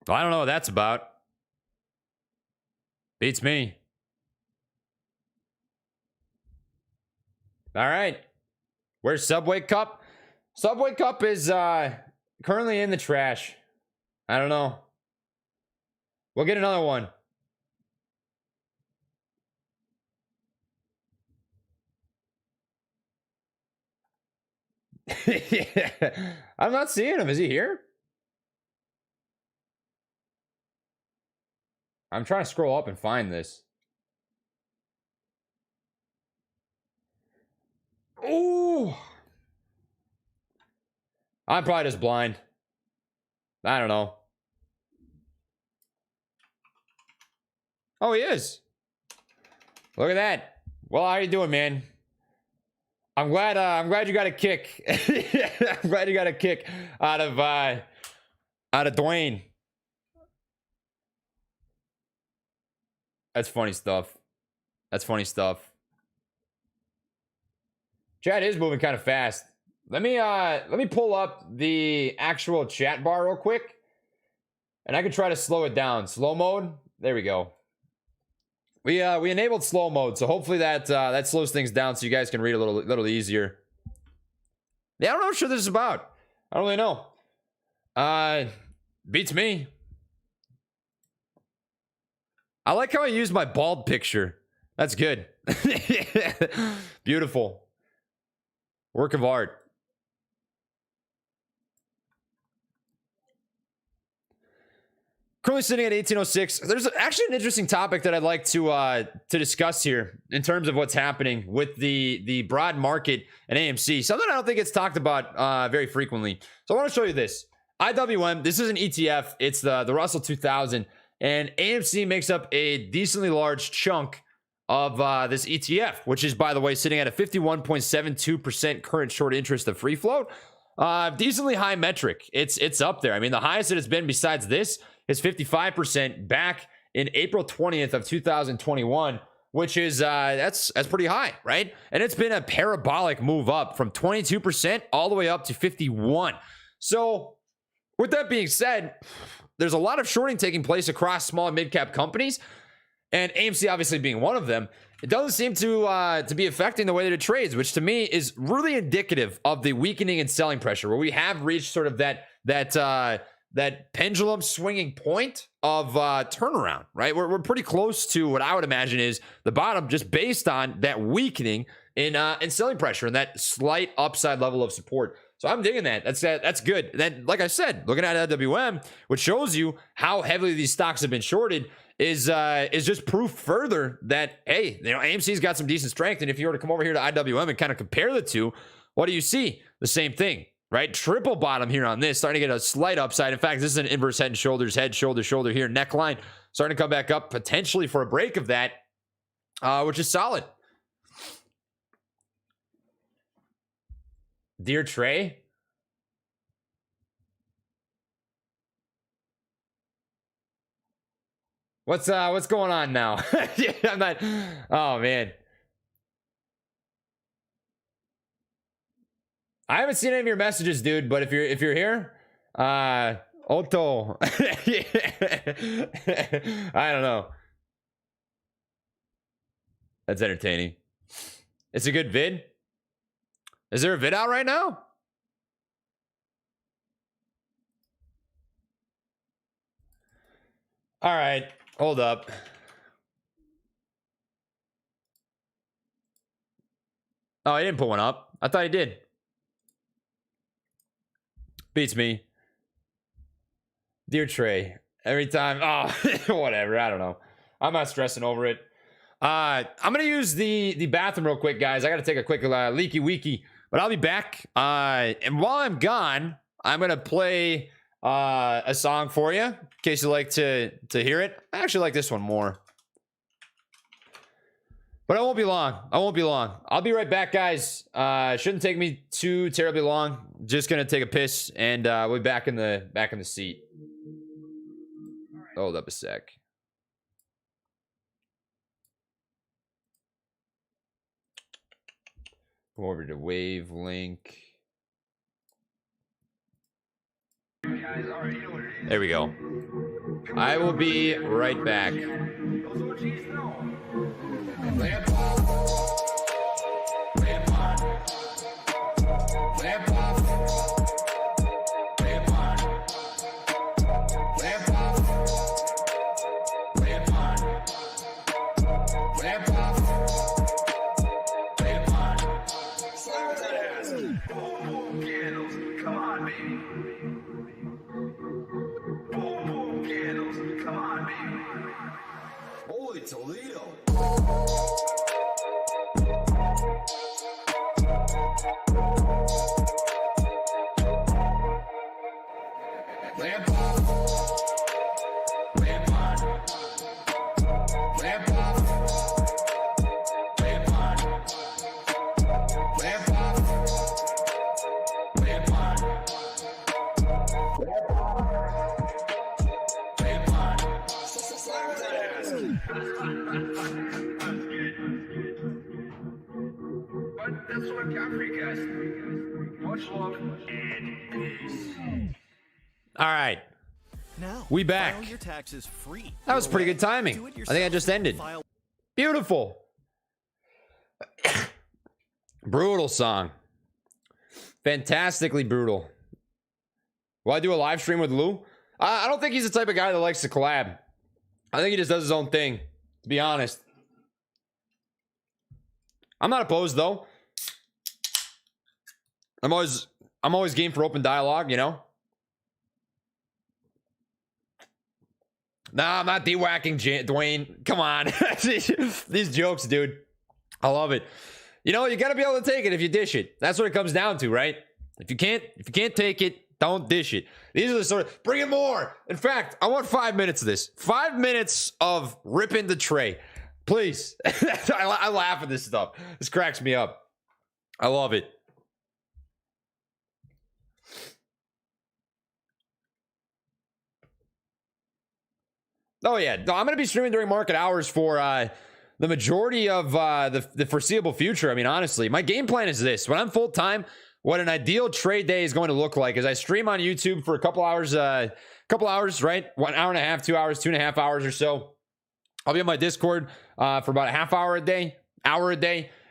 Well, I don't know what that's about. Beats me. All right. Where's Subway Cup? Subway Cup is currently in the trash. I don't know. We'll get another one. I'm not seeing him. Is he here? I'm trying to scroll up and find this. Ooh. I'm probably just blind. I don't know. Oh, he is. Look at that. Well, how you doing, man? I'm glad you got a kick. I'm glad you got a kick out of Dwayne. That's funny stuff. That's funny stuff. Chat is moving kind of fast. Let me pull up the actual chat bar real quick, and I can try to slow it down. Slow mode. There we go. We enabled slow mode, so hopefully that slows things down so you guys can read a little easier. Yeah, I don't know what this is about. I don't really know. Beats me. I like how I use my bald picture. That's good. Beautiful. Work of art. Currently sitting at 1806. There's actually an interesting topic that I'd like to discuss here in terms of what's happening with the broad market and AMC. Something I don't think it's talked about very frequently. So I want to show you this. IWM, this is an ETF. It's the Russell 2000. And AMC makes up a decently large chunk of this ETF, which is, by the way, sitting at a 51.72% current short interest of free float. Decently high metric. It's up there. I mean, the highest that it's been besides this is 55% back in April 20th of 2021, which is that's pretty high, right? And it's been a parabolic move up from 22% all the way up to 51. So with that being said, there's a lot of shorting taking place across small and mid-cap companies, and AMC obviously being one of them. It doesn't seem to be affecting the way that it trades, which to me is really indicative of the weakening and selling pressure, where we have reached sort of that pendulum swinging point of turnaround, right? We're pretty close to what I would imagine is the bottom, just based on that weakening in selling pressure and that slight upside level of support. So I'm digging that. That's good. And then, like I said, looking at IWM, which shows you how heavily these stocks have been shorted, is just proof further that, hey, AMC's got some decent strength. And if you were to come over here to IWM and kind of compare the two, what do you see? The same thing, right? Triple bottom here on this, starting to get a slight upside. In fact, this is an inverse head and shoulders, head, shoulder, shoulder here, neckline, starting to come back up potentially for a break of that, which is solid. Dear Trey, what's going on now? I'm not. Oh man, I haven't seen any of your messages, dude. But if you're here, Otto, I don't know. That's entertaining. It's a good vid. Is there a vid out right now? All right, hold up. Oh, he didn't put one up. I thought he did. Beats me. Dear Trey, every time. Oh, whatever. I don't know. I'm not stressing over it. I'm gonna use the bathroom real quick, guys. I gotta take a quick leaky weeky, but I'll be back. And while I'm gone, I'm gonna play a song for you in case you like to hear it. I actually like this one more, but I won't be long. I'll be right back, guys. Shouldn't take me too terribly long. Just gonna take a piss, and we'll be back in the seat. Hold up a sec. Go over to Wave Link. There we go. I will be right back. Toledo. All right, now we back. file your taxes free. That was pretty good timing. I think I just ended. Beautiful. Brutal song. Fantastically brutal. Will I do a live stream with Lou? I don't think he's the type of guy that likes to collab. I think he just does his own thing, to be honest. I'm not opposed, though. I'm always game for open dialogue, you know? Nah, I'm not de-whacking Dwayne. Come on. These jokes, dude. I love it. You know, you got to be able to take it if you dish it. That's what it comes down to, right? If you can't take it, don't dish it. These are the sort of, bring it more. In fact, I want 5 minutes of this. 5 minutes of ripping the Trey. Please. I laugh at this stuff. This cracks me up. I love it. Oh, yeah. No, I'm going to be streaming during market hours for the majority of the foreseeable future. I mean, honestly, my game plan is this. When I'm full-time, what an ideal trade day is going to look like is I stream on YouTube for a couple hours, right? 1 hour and a half, 2 hours, 2.5 hours or so. I'll be on my Discord for about a half hour a day,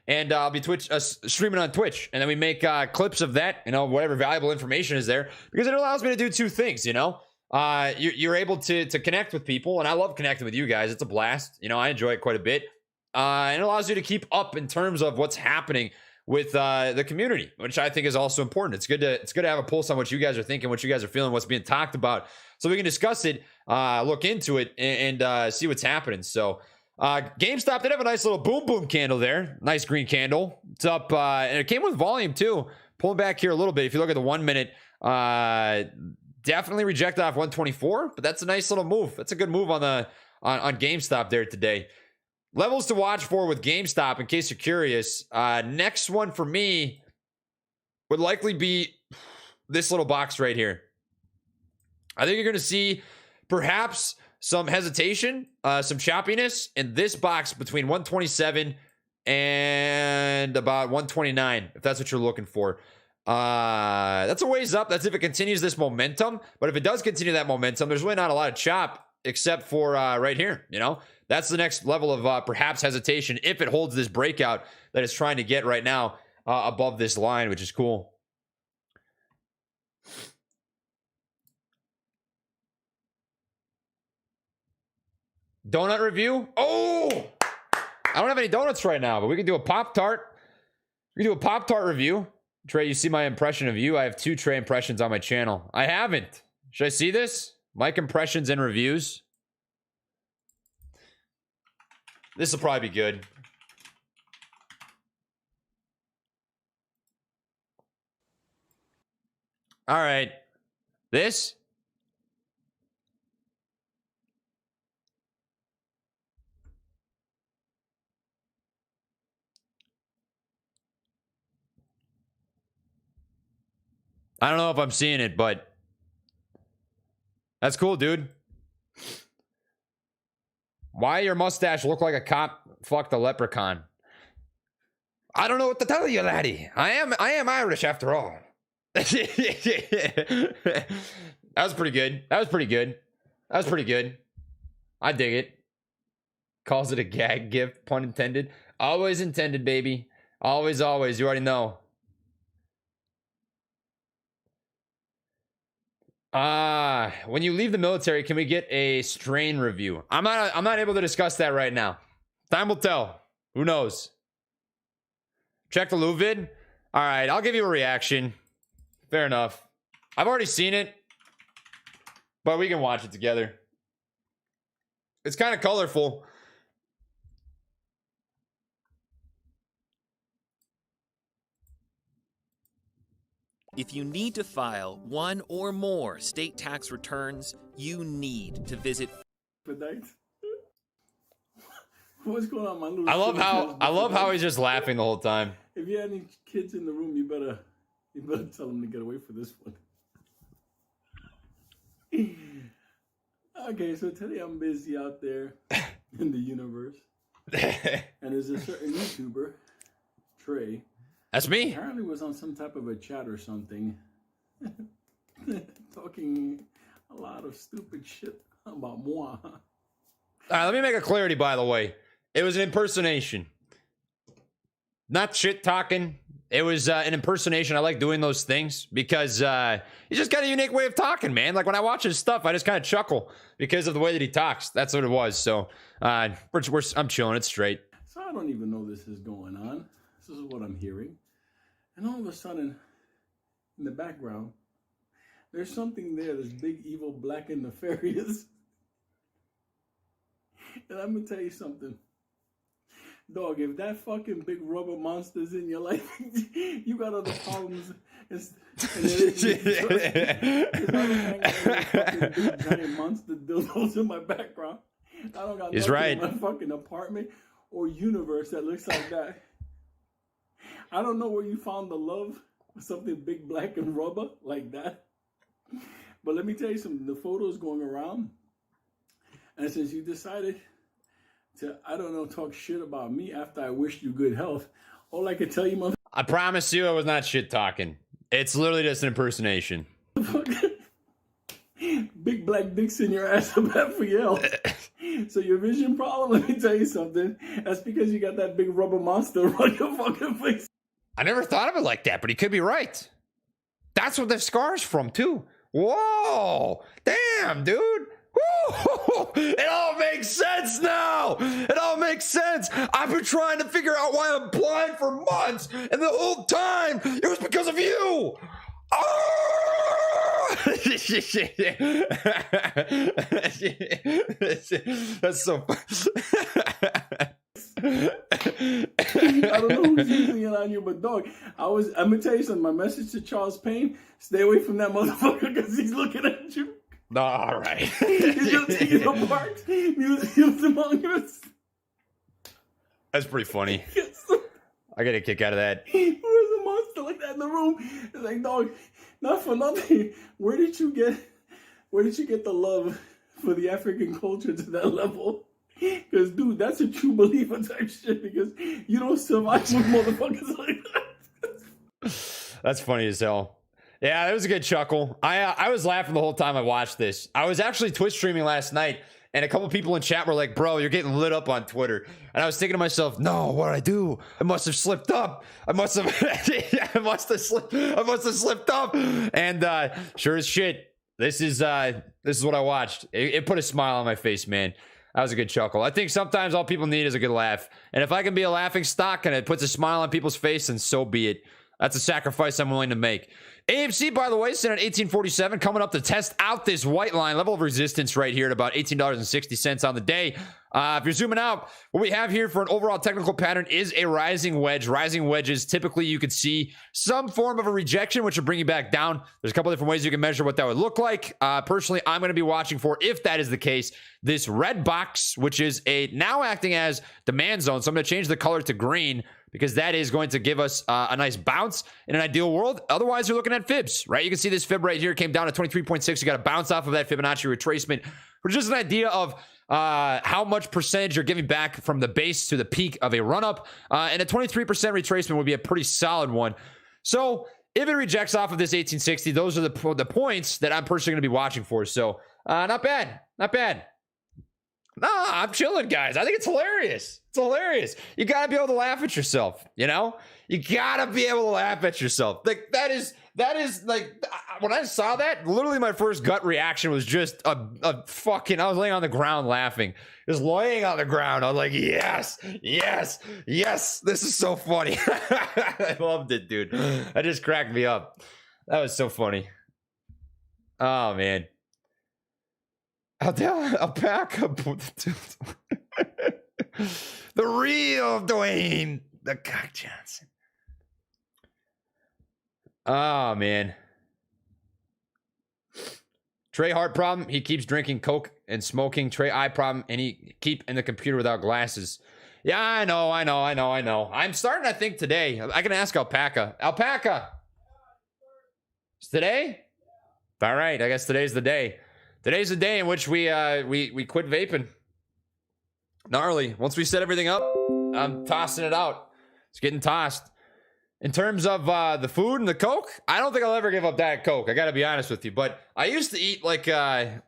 and I'll be streaming on Twitch. And then we make clips of that, whatever valuable information is there, because it allows me to do two things, You're able to connect with people, and I love connecting with you guys. It's a blast. I enjoy it quite a bit. And it allows you to keep up in terms of what's happening with the community, which I think is also important. It's good to have a pulse on what you guys are thinking, what you guys are feeling, what's being talked about, so we can discuss it, look into it, and see what's happening. So GameStop did have a nice little boom candle there. Nice green candle. It's up, and it came with volume too. Pulling back here a little bit. If you look at the 1 minute, definitely rejected off 124, but that's a nice little move. That's a good move on GameStop there today. Levels to watch for with GameStop, in case you're curious. Next one for me would likely be this little box right here. I think you're going to see perhaps some hesitation, some choppiness in this box between 127 and about 129, if that's what you're looking for. That's a ways up. That's if it continues this momentum. But if it does continue that momentum, there's really not a lot of chop except for right here. That's the next level of perhaps hesitation if it holds this breakout that it's trying to get right now above this line, which is cool. Donut review. Oh, I don't have any donuts right now, but we can do a Pop-Tart. We can do a Pop-Tart review. Trey, you see my impression of you? I have 2 Trey impressions on my channel. I haven't. Should I see this? Mike impressions and reviews. This will probably be good. All right. This? I don't know if I'm seeing it, but that's cool, dude. Why your mustache look like a cop fucked a leprechaun? I don't know what to tell you, laddie. I am Irish after all. That was pretty good. That was pretty good. I dig it. Calls it a gag gift, pun intended. Always intended, baby. Always. You already know. When you leave the military, can we get a strain review? I'm not able to discuss that right now. Time will tell. Who knows? Check the Lou vid. All right, I'll give you a reaction. Fair enough. I've already seen it, but we can watch it together. It's kind of colorful. If you need to file one or more state tax returns, you need to visit. What's going on, my little? I love how he's just laughing the whole time. If you have any kids in the room, you better tell them to get away for this one. Okay, so today I'm busy out there in the universe, and there's a certain YouTuber, Trey. That's me. Apparently was on some type of a chat or something, talking a lot of stupid shit about moi. All right, let me make a clarity, by the way. It was an impersonation. Not shit talking. It was an impersonation. I like doing those things because he's just got a unique way of talking, man. Like when I watch his stuff, I just kind of chuckle because of the way that he talks. That's what it was. So I'm chilling. It's straight. So I don't even know this is going on. This is what I'm hearing. And all of a sudden, in the background, there's something there, this big, evil, black, and nefarious. And I'm going to tell you something. Dog, if that fucking big rubber monster's in your life, you got other problems. It's big giant monster dildos in my background. I don't got He's nothing right. in my fucking apartment or universe that looks like that. I don't know where you found the love for something big, black, and rubber like that. But let me tell you something. The photos going around, And since you decided to, I don't know, talk shit about me after I wished you good health, all I can tell you, motherfucker, I promise you I was not shit talking. It's literally just an impersonation. big black dicks in your ass up for your health. So your vision problem, let me tell you something. That's because you got that big rubber monster on your fucking face. I never thought of it like that, but he could be right. That's what the scar's from, too. Whoa! Damn, dude! Woo! It all makes sense now! It all makes sense! I've been trying to figure out why I'm blind for months, and the whole time, it was because of you! Oh! That's so I don't know who's using it on you, but dog, I'm gonna tell you something. My message to Charles Payne: stay away from that motherfucker because he's looking at you. all right. He's gonna take it apart. Museums among us. That's pretty funny. I get a kick out of that. Where's a monster like that in the room? It's like, dog, not for nothing. Where did you get the love for the African culture to that level? Because, dude, that's a true believer type shit. Because you don't survive with motherfuckers like that. That's funny as hell. Yeah, that was a good chuckle. I was laughing the whole time I watched this. I was actually Twitch streaming last night, and a couple people in chat were like, bro, you're getting lit up on Twitter. And I was thinking to myself, no, what did I do? I must have slipped up. I must have slipped up. And sure as shit, this is what I watched. It put a smile on my face, man. That was a good chuckle. I think sometimes all people need is a good laugh. And if I can be a laughing stock and it puts a smile on people's face, then so be it. That's a sacrifice I'm willing to make. AMC, by the way, sitting at 1847, coming up to test out this white line level of resistance right here at about $18.60 on the day. If you're zooming out, what we have here for an overall technical pattern is a rising wedge. Rising wedges, typically you could see some form of a rejection, which will bring you back down. There's a couple different ways you can measure what that would look like. Personally, I'm going to be watching for, if that is the case, this red box, which is now acting as demand zone. So I'm going to change the color to green, because that is going to give us a nice bounce in an ideal world. Otherwise, you're looking at fibs, right? You can see this fib right here came down to 23.6. You got to bounce off of that Fibonacci retracement for just an idea of how much percentage you're giving back from the base to the peak of a run-up. And a 23% retracement would be a pretty solid one. So if it rejects off of this 1860, those are the points that I'm personally going to be watching for. So not bad. Not bad. Nah, I'm chilling, guys. I think it's hilarious. It's hilarious. You gotta be able to laugh at yourself, you know? You gotta be able to laugh at yourself. Like, that is like, when I saw that, literally my first gut reaction was just a fucking, I was laying on the ground laughing. Just laying on the ground. I was like, yes, this is so funny. I loved it, dude. That just cracked me up. That was so funny. Oh, man. Alpaca. The real Dwayne the Cock Johnson. Oh, man. Trey heart problem. He keeps drinking Coke and smoking. Trey eye problem, and he keep in the computer without glasses. Yeah, I know. I'm starting to think today. I can ask Alpaca. Alpaca. It's today? All right. I guess today's the day. Today's the day in which we quit vaping. Gnarly. Once we set everything up, I'm tossing it out. It's getting tossed. In terms of the food and the Coke, I don't think I'll ever give up Diet Coke. I got to be honest with you. But I used to eat like to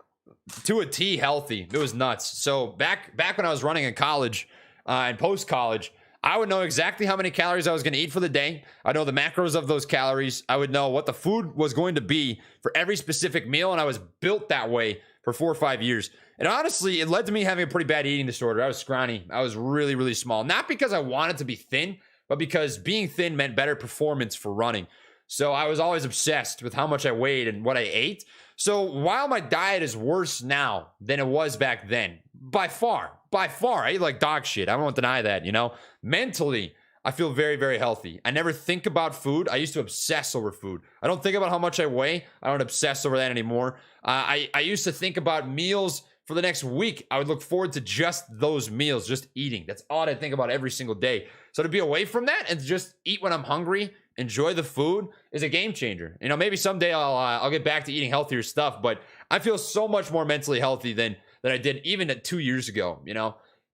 a T healthy. It was nuts. So back when I was running in college and post-college, I would know exactly how many calories I was going to eat for the day. I know the macros of those calories. I would know what the food was going to be for every specific meal. And I was built that way for 4 or 5 years. And honestly, it led to me having a pretty bad eating disorder. I was scrawny. I was really, really small. Not because I wanted to be thin, but because being thin meant better performance for running. So I was always obsessed with how much I weighed and what I ate. So while my diet is worse now than it was back then, by far, I eat like dog shit. I won't deny that, you know. Mentally, I feel very, very healthy. I never think about food. I used to obsess over food. I don't think about how much I weigh. I don't obsess over that anymore. I used to think about meals for the next week. I would look forward to just those meals, just eating. That's all I think about every single day. So to be away from that and to just eat when I'm hungry, enjoy the food, is a game changer. You know, maybe someday I'll get back to eating healthier stuff, but I feel so much more mentally healthy than than I did even at 2 years ago.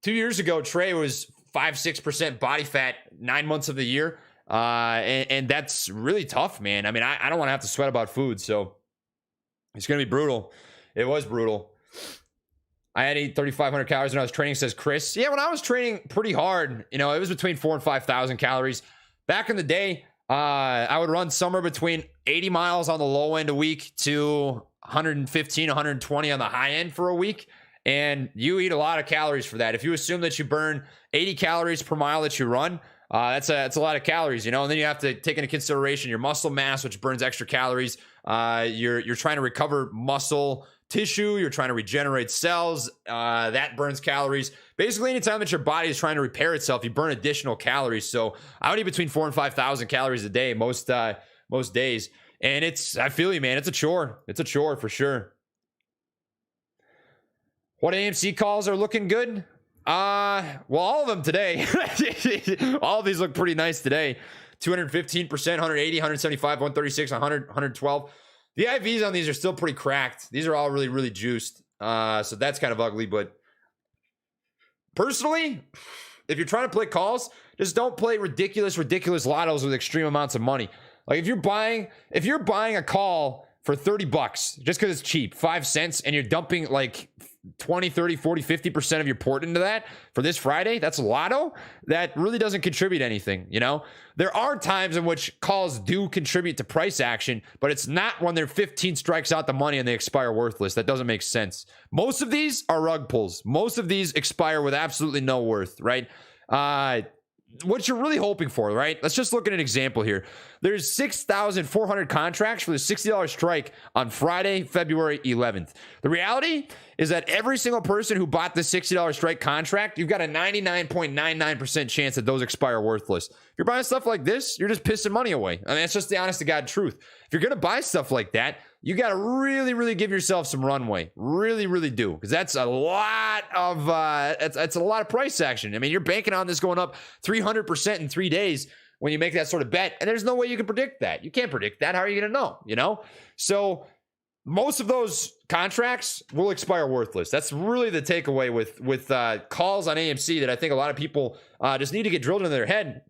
2 years ago, Trey was 5-6% body fat 9 months of the year. And that's really tough, man. I mean, I don't want to have to sweat about food, so it's going to be brutal. It was brutal. I had 3,500 calories when I was training, says Chris. Yeah, when I was training pretty hard, it was between 4,000 and 5,000 calories. Back in the day, I would run somewhere between 80 miles on the low end a week to 115, 120 on the high end for a week. And you eat a lot of calories for that. If you assume that you burn 80 calories per mile that you run, that's a lot of calories, and then you have to take into consideration your muscle mass, which burns extra calories. You're trying to recover muscle tissue. You're trying to regenerate cells. That burns calories. Basically, anytime that your body is trying to repair itself, you burn additional calories. So I would eat between 4,000 and 5,000 calories a day most days. And I feel you, man. It's a chore. It's a chore for sure. What AMC calls are looking good? Well, all of them today. All of these look pretty nice today. 215%, 180, 175, 136, 100, 112. The IVs on these are still pretty cracked. These are all really, really juiced. So that's kind of ugly. But personally, if you're trying to play calls, just don't play ridiculous lottos with extreme amounts of money. Like if you're buying a call for $30 just because it's cheap, 5 cents, and you're dumping like 20, 30, 40, 50% of your port into that for this Friday, that's a lotto. That really doesn't contribute anything, There are times in which calls do contribute to price action, but it's not when they're 15 strikes out the money and they expire worthless. That doesn't make sense. Most of these are rug pulls. Most of these expire with absolutely no worth, right? What you're really hoping for, right? Let's just look at an example here. There's 6,400 contracts for the $60 strike on Friday, February 11th. The reality is that every single person who bought the $60 strike contract, you've got a 99.99% chance that those expire worthless. If you're buying stuff like this, you're just pissing money away. I mean, that's just the honest to God truth. If you're going to buy stuff like that, you got to really, really give yourself some runway. Really, really do. Because that's a lot of that's a lot of price action. I mean, you're banking on this going up 300% in 3 days when you make that sort of bet. And there's no way you can predict that. You can't predict that. How are you going to know? So most of those contracts will expire worthless. That's really the takeaway with calls on AMC that I think a lot of people just need to get drilled into their head.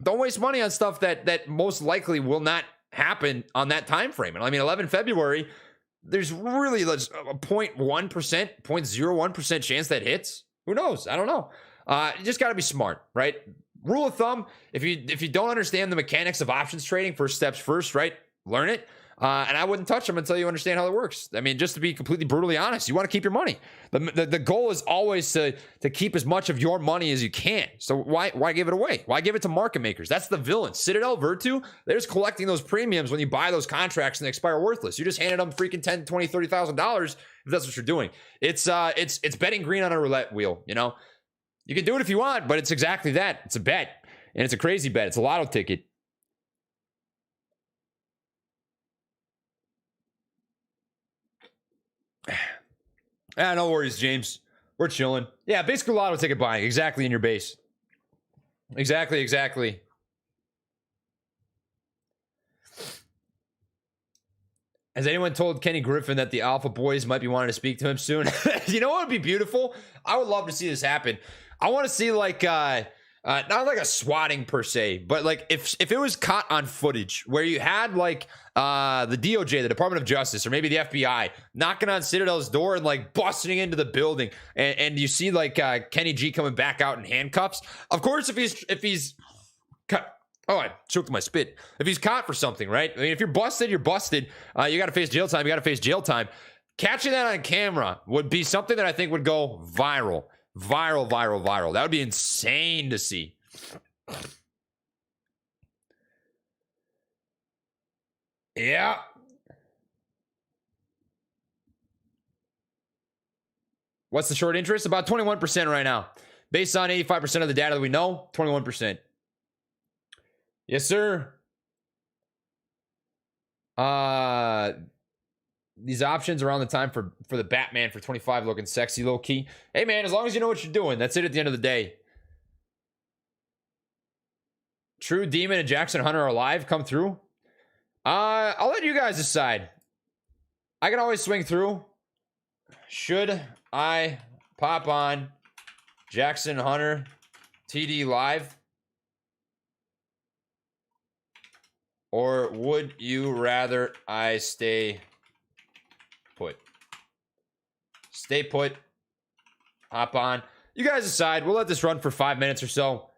Don't waste money on stuff that most likely will not happen on that time frame. And I mean, 11 February, there's really a 0.1%, 0.01% chance that hits. Who knows? I don't know. You just got to be smart, right? Rule of thumb, if you don't understand the mechanics of options trading, first steps first, right? Learn it. And I wouldn't touch them until you understand how it works. I mean, just to be completely brutally honest, you want to keep your money. The goal is always to keep as much of your money as you can. So why give it away? Why give it to market makers? That's the villain. Citadel, Virtu, they're just collecting those premiums when you buy those contracts and they expire worthless. You just handed them freaking $10,000, $20,000, $30,000 if that's what you're doing. It's betting green on a roulette wheel, You can do it if you want, but it's exactly that. It's a bet. And it's a crazy bet. It's a lotto ticket. No worries, James. We're chilling. Yeah, basically lotto ticket buying. Exactly in your base. Exactly. Has anyone told Kenny Griffin that the Alpha Boys might be wanting to speak to him soon? You know what would be beautiful? I would love to see this happen. I want to see not like a swatting per se, but like if it was caught on footage where you had the DOJ, the Department of Justice, or maybe the FBI knocking on Citadel's door and like busting into the building, and you see Kenny G coming back out in handcuffs. Of course, if he's cut. Oh, I choked my spit. If he's caught for something, right? I mean, if you're busted, you're busted. You got to face jail time. You got to face jail time. Catching that on camera would be something that I think would go viral. Viral. That would be insane to see. Yeah. What's the short interest? About 21% right now. Based on 85% of the data that we know, 21%. Yes, sir. These options around the time for the Batman for 25 looking sexy, low key. Hey man, as long as you know what you're doing, that's it at the end of the day. True Demon and Jackson Hunter are alive. Come through. I'll let you guys decide. I can always swing through. Should I pop on Jackson Hunter TD live? Or would you rather I stay put? Stay put. Hop on. You guys decide. We'll let this run for 5 minutes or so.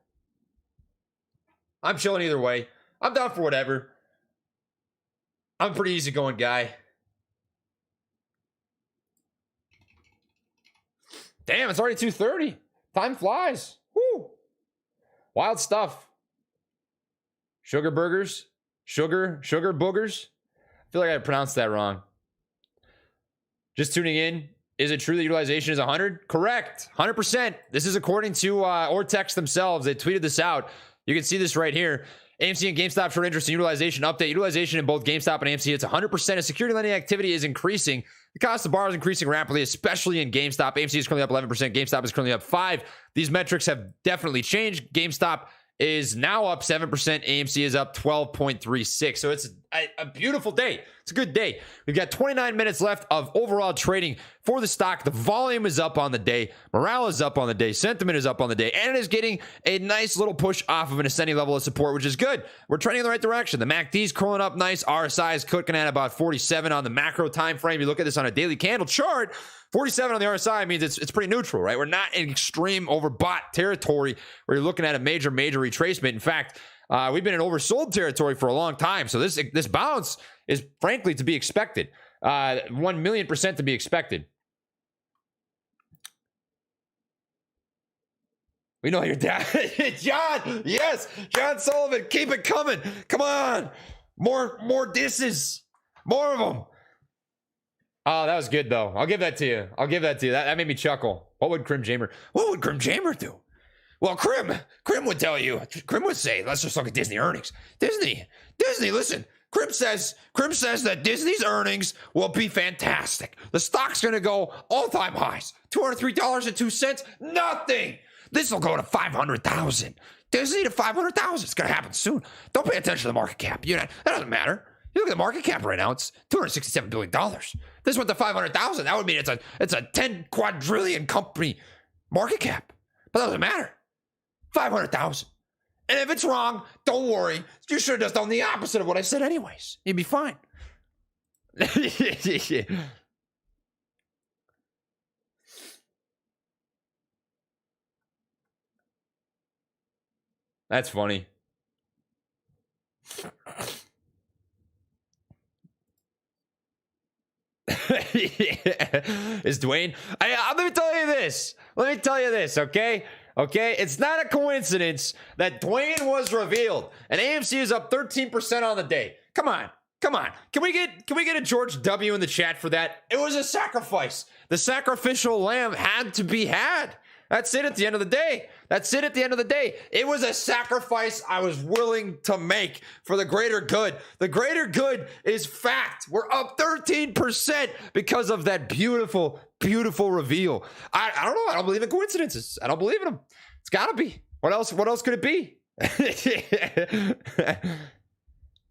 I'm chilling either way. I'm down for whatever. I'm a pretty easygoing guy. Damn, it's already 2:30. Time flies. Woo. Wild stuff. Sugar burgers. Sugar boogers. I feel like I pronounced that wrong. Just tuning in. Is it true that utilization is 100? Correct. 100%. This is according to Ortex themselves. They tweeted this out. You can see this right here. AMC and GameStop showed interest in utilization update. Utilization in both GameStop and AMC, it's 100%. As security lending activity is increasing, the cost of borrow is increasing rapidly, especially in GameStop. AMC is currently up 11%. GameStop is currently up 5%. These metrics have definitely changed. GameStop is now up 7%. AMC is up 12.36. So it's a beautiful day. It's a good day. We've got 29 minutes left of overall trading for the stock. The volume is up on the day. Morale is up on the day. Sentiment is up on the day. And it is getting a nice little push off of an ascending level of support, which is good. We're trending in the right direction. The MACD is curling up nice. RSI is cooking at about 47 on the macro time frame. You look at this on a daily candle chart, 47 on the RSI means it's pretty neutral, right? We're not in extreme overbought territory where you're looking at a major retracement. In fact, we've been in oversold territory for a long time. So this bounce is frankly to be expected. 1,000,000% to be expected. We know you're down. John, yes. John Sullivan, keep it coming. Come on. More disses. More of them. Oh, that was good, though. I'll give that to you. That made me chuckle. What would Crim Jamer do? Well, Crim would tell you. Crim would say, let's just look at Disney earnings. Disney, listen. Crim says that Disney's earnings will be fantastic. The stock's going to go all-time highs. $203.02. Nothing. This will go to 500,000. Disney to 500,000. It's going to happen soon. Don't pay attention to the market cap. That doesn't matter. You look at the market cap right now, it's $267 billion. This went to 500,000. That would mean it's a 10 quadrillion company market cap. But that doesn't matter. 500,000. And if it's wrong, don't worry. You should have just done the opposite of what I said anyways. You'd be fine. That's funny. Is Dwayne? Let me tell you this, okay? Okay, it's not a coincidence that Dwayne was revealed and AMC is up 13% on the day. Come on. Can we get a George W in the chat for that? It was a sacrifice. The sacrificial lamb had to be had. That's it at the end of the day. It was a sacrifice I was willing to make for the greater good. The greater good is fact. We're up 13% because of that beautiful reveal. I don't know. I don't believe in coincidences. I don't believe in them. It's got to be. What else could it be?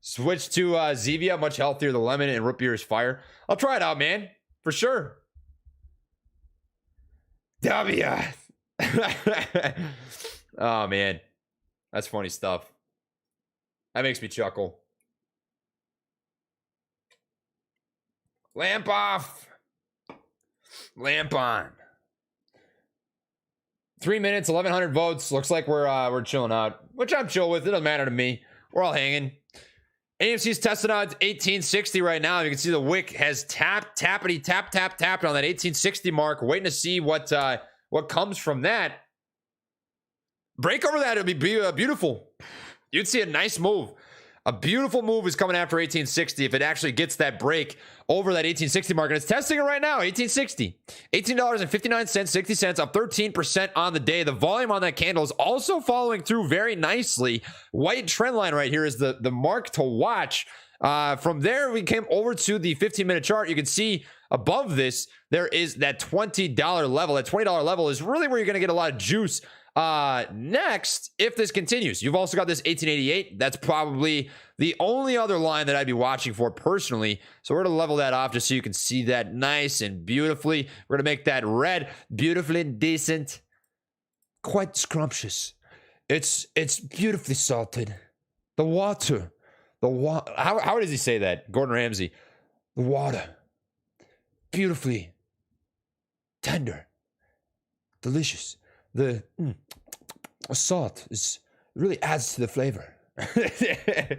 Switch to Zevia. Much healthier. The lemon and root beer is fire. I'll try it out, man. For sure. W. Oh man, that's funny stuff. That makes me chuckle. Lamp off, lamp on. 3 minutes, 1,100 votes. Looks like we're chilling out, which I'm chill with. It doesn't matter to me. We're all hanging. AMC's testing out 1860 right now. You can see the wick has tapped on that 1860 mark. Waiting to see what comes from that. Break over that, it would be beautiful. You'd see a nice move. A beautiful move is coming after 1860 if it actually gets that break over that 1860 mark. And it's testing it right now, 1860. $18.59, 60 cents, up 13% on the day. The volume on that candle is also following through very nicely. White trend line right here is the mark to watch. From there, we came over to the 15-minute chart. You can see above this, there is that $20 level. That $20 level is really where you're going to get a lot of juice Next, if this continues, you've also got this 1888. That's probably the only other line that I'd be watching for personally. So we're going to level that off just so you can see that nice and beautifully. We're going to make that red, beautifully decent, quite scrumptious. It's beautifully salted. The water. How does he say that? Gordon Ramsay. The water. Beautifully tender. Delicious. The salt really adds to the flavor. The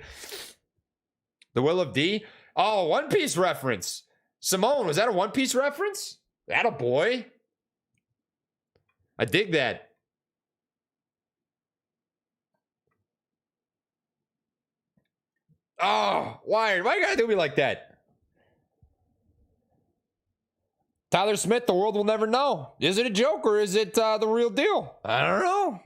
Will of D. Oh, One Piece reference. Simone, was that a One Piece reference? That a boy. I dig that. Oh, why you gotta do me like that? Tyler Smith, the world will never know. Is it a joke or is it the real deal? I don't know.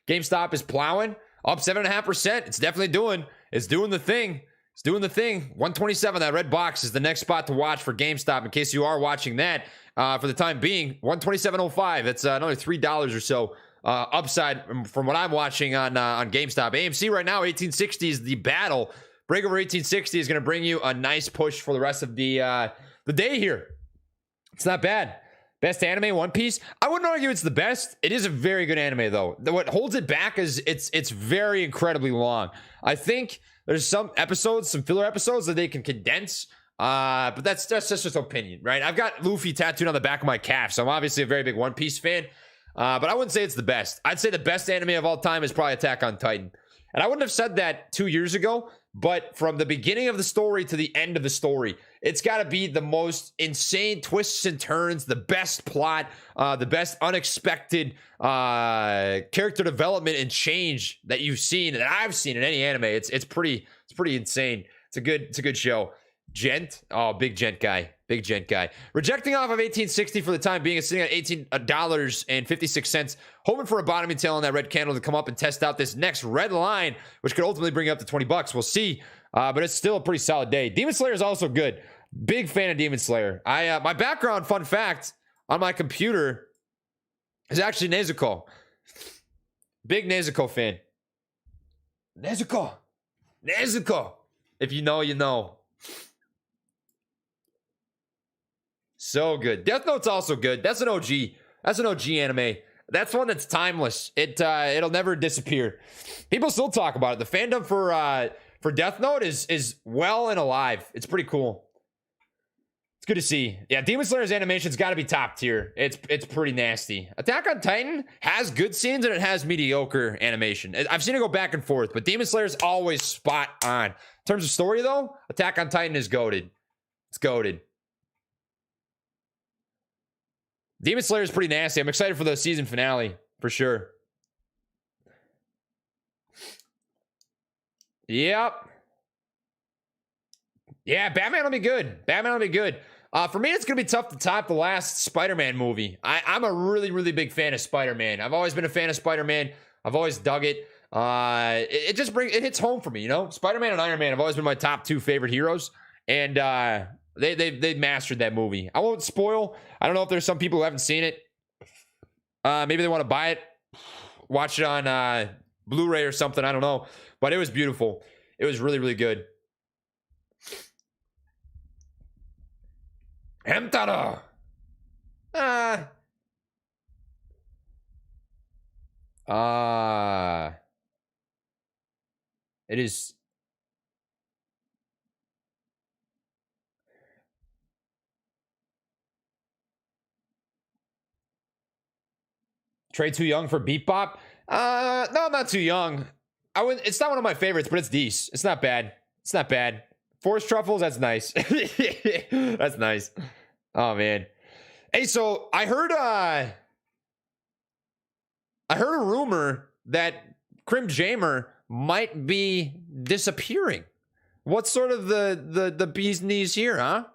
GameStop is plowing up 7.5%. It's definitely doing the thing. It's doing the thing. 127, that red box is the next spot to watch for GameStop in case you are watching that. For the time being, 127.05. That's another $3 or so upside from what I'm watching on GameStop. AMC right now, 1860 is the battle. Break over 1860 is going to bring you a nice push for the rest of the day here. It's not bad. Best anime, One Piece. I wouldn't argue it's the best. It is a very good anime, though. What holds it back is it's very incredibly long. I think there's some episodes, some filler episodes that they can condense. But that's just opinion, right? I've got Luffy tattooed on the back of my calf, so I'm obviously a very big One Piece fan. But I wouldn't say it's the best. I'd say the best anime of all time is probably Attack on Titan. And I wouldn't have said that 2 years ago, but from the beginning of the story to the end of the story, it's got to be the most insane twists and turns, the best plot, the best unexpected character development and change that you've seen, that I've seen in any anime. It's pretty insane. It's a good show. Gent, oh, big gent guy. Rejecting off of 1860 for the time being. It's sitting at $18.56. Hoping for a bottoming tail on that red candle to come up and test out this next red line, which could ultimately bring it up to $20. We'll see. But it's still a pretty solid day. Demon Slayer is also good. Big fan of Demon Slayer. My background, fun fact, on my computer is actually Nezuko. Big Nezuko fan. Nezuko. If you know, you know. So good. Death Note's also good. That's an OG. That's an OG anime. That's one that's timeless. It'll never disappear. People still talk about it. The fandom for Death Note is well and alive. It's pretty cool. It's good to see. Yeah, Demon Slayer's animation's got to be top tier. It's pretty nasty. Attack on Titan has good scenes and it has mediocre animation. I've seen it go back and forth, but Demon Slayer's always spot on. In terms of story, though, Attack on Titan is goated. It's goated. Demon Slayer is pretty nasty. I'm excited for the season finale, for sure. Yep. Yeah, Batman will be good. For me, it's going to be tough to top the last Spider-Man movie. I'm a really, really big fan of Spider-Man. I've always been a fan of Spider-Man. I've always dug it. It hits home for me, you know? Spider-Man and Iron Man have always been my top two favorite heroes. And they mastered that movie. I won't spoil. I don't know if there's some people who haven't seen it. Maybe they want to buy it, watch it on Blu-ray or something. I don't know. But it was beautiful. It was really, really good. Hemtaro. It is. Trey too young for Beat Bop? No, I'm not too young. It's not one of my favorites, but it's decent. It's not bad. Forest Truffles, that's nice. That's nice. Oh man. Hey, so I heard a rumor that Crim Jamer might be disappearing. What's sort of the bee's knees here, huh?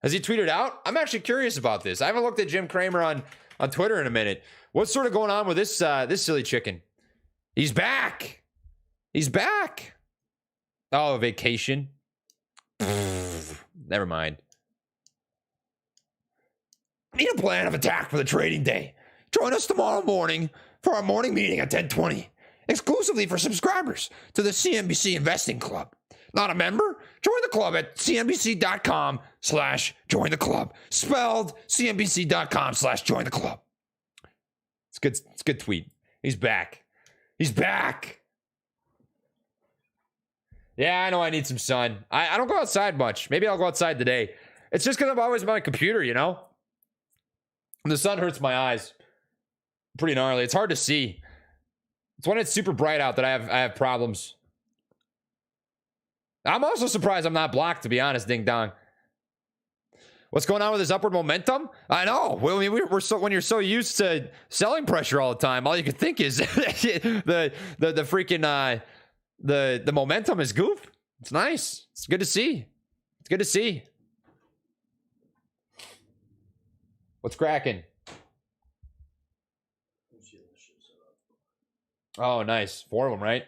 Has he tweeted out? I'm actually curious about this. I haven't looked at Jim Cramer on Twitter in a minute. What's sort of going on with this silly chicken? He's back. Oh, vacation. Never mind. Need a plan of attack for the trading day. Join us tomorrow morning for our morning meeting at 10:20, exclusively for subscribers to the CNBC Investing Club. Not a member? Join the club at cnbc.com/join the club. Spelled cnbc.com/join the club. It's good. It's a good tweet. He's back. He's back. Yeah, I know I need some sun. I don't go outside much. Maybe I'll go outside today. It's just because I'm always on my computer, you know? And the sun hurts my eyes. Pretty gnarly. It's hard to see. It's when it's super bright out that I have problems. I'm also surprised I'm not blocked, to be honest, ding dong. What's going on with this upward momentum? I know. Well, I mean, we're so, when you're so used to selling pressure all the time, all you can think is the freaking the momentum is goof. It's nice. It's good to see. It's good to see. What's cracking? Oh, nice. 4 of them, right?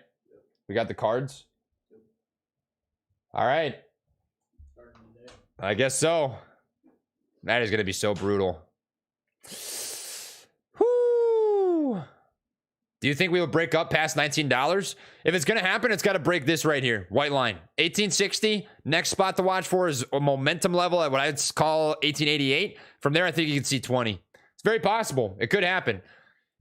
We got the cards. All right. I guess so. That is going to be so brutal. Whoo. Do you think we will break up past $19? If it's going to happen, it's got to break this right here. White line. 1860. Next spot to watch for is a momentum level at what I'd call 1888. From there, I think you can see 20. It's very possible. It could happen.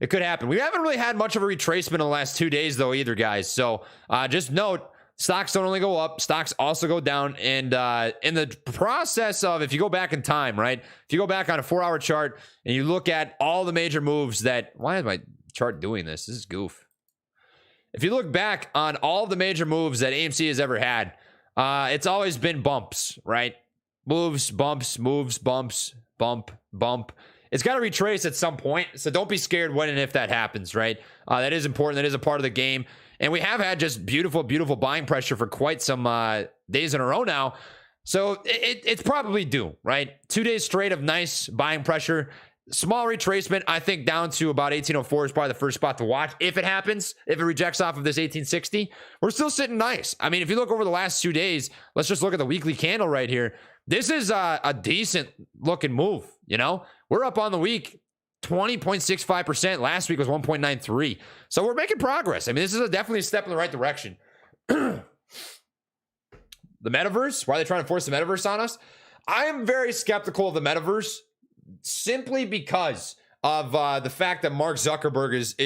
It could happen. We haven't really had much of a retracement in the last 2 days, though, either, guys. So just note, stocks don't only go up, stocks also go down. And in the process of, if you go back in time, right? If you go back on a 4-hour chart and you look at all the major moves that, why is my chart doing this? This is goof. If you look back on all the major moves that AMC has ever had, it's always been bumps, right? Moves, bumps, moves, bumps, bump, bump. It's got to retrace at some point, so don't be scared when and if that happens, right? That is important. That is a part of the game. And we have had just beautiful, beautiful buying pressure for quite some days in a row now. So it's probably due, right? 2 days straight of nice buying pressure. Small retracement, I think, down to about 1804 is probably the first spot to watch. If it happens, if it rejects off of this 1860, we're still sitting nice. I mean, if you look over the last 2 days, let's just look at the weekly candle right here. This is a decent looking move, you know? We're up on the week 20.65%. Last week was 1.93. So we're making progress. I mean, this is definitely a step in the right direction. The metaverse, why are they trying to force the metaverse on us? I am very skeptical of the metaverse simply because of the fact that Mark Zuckerberg is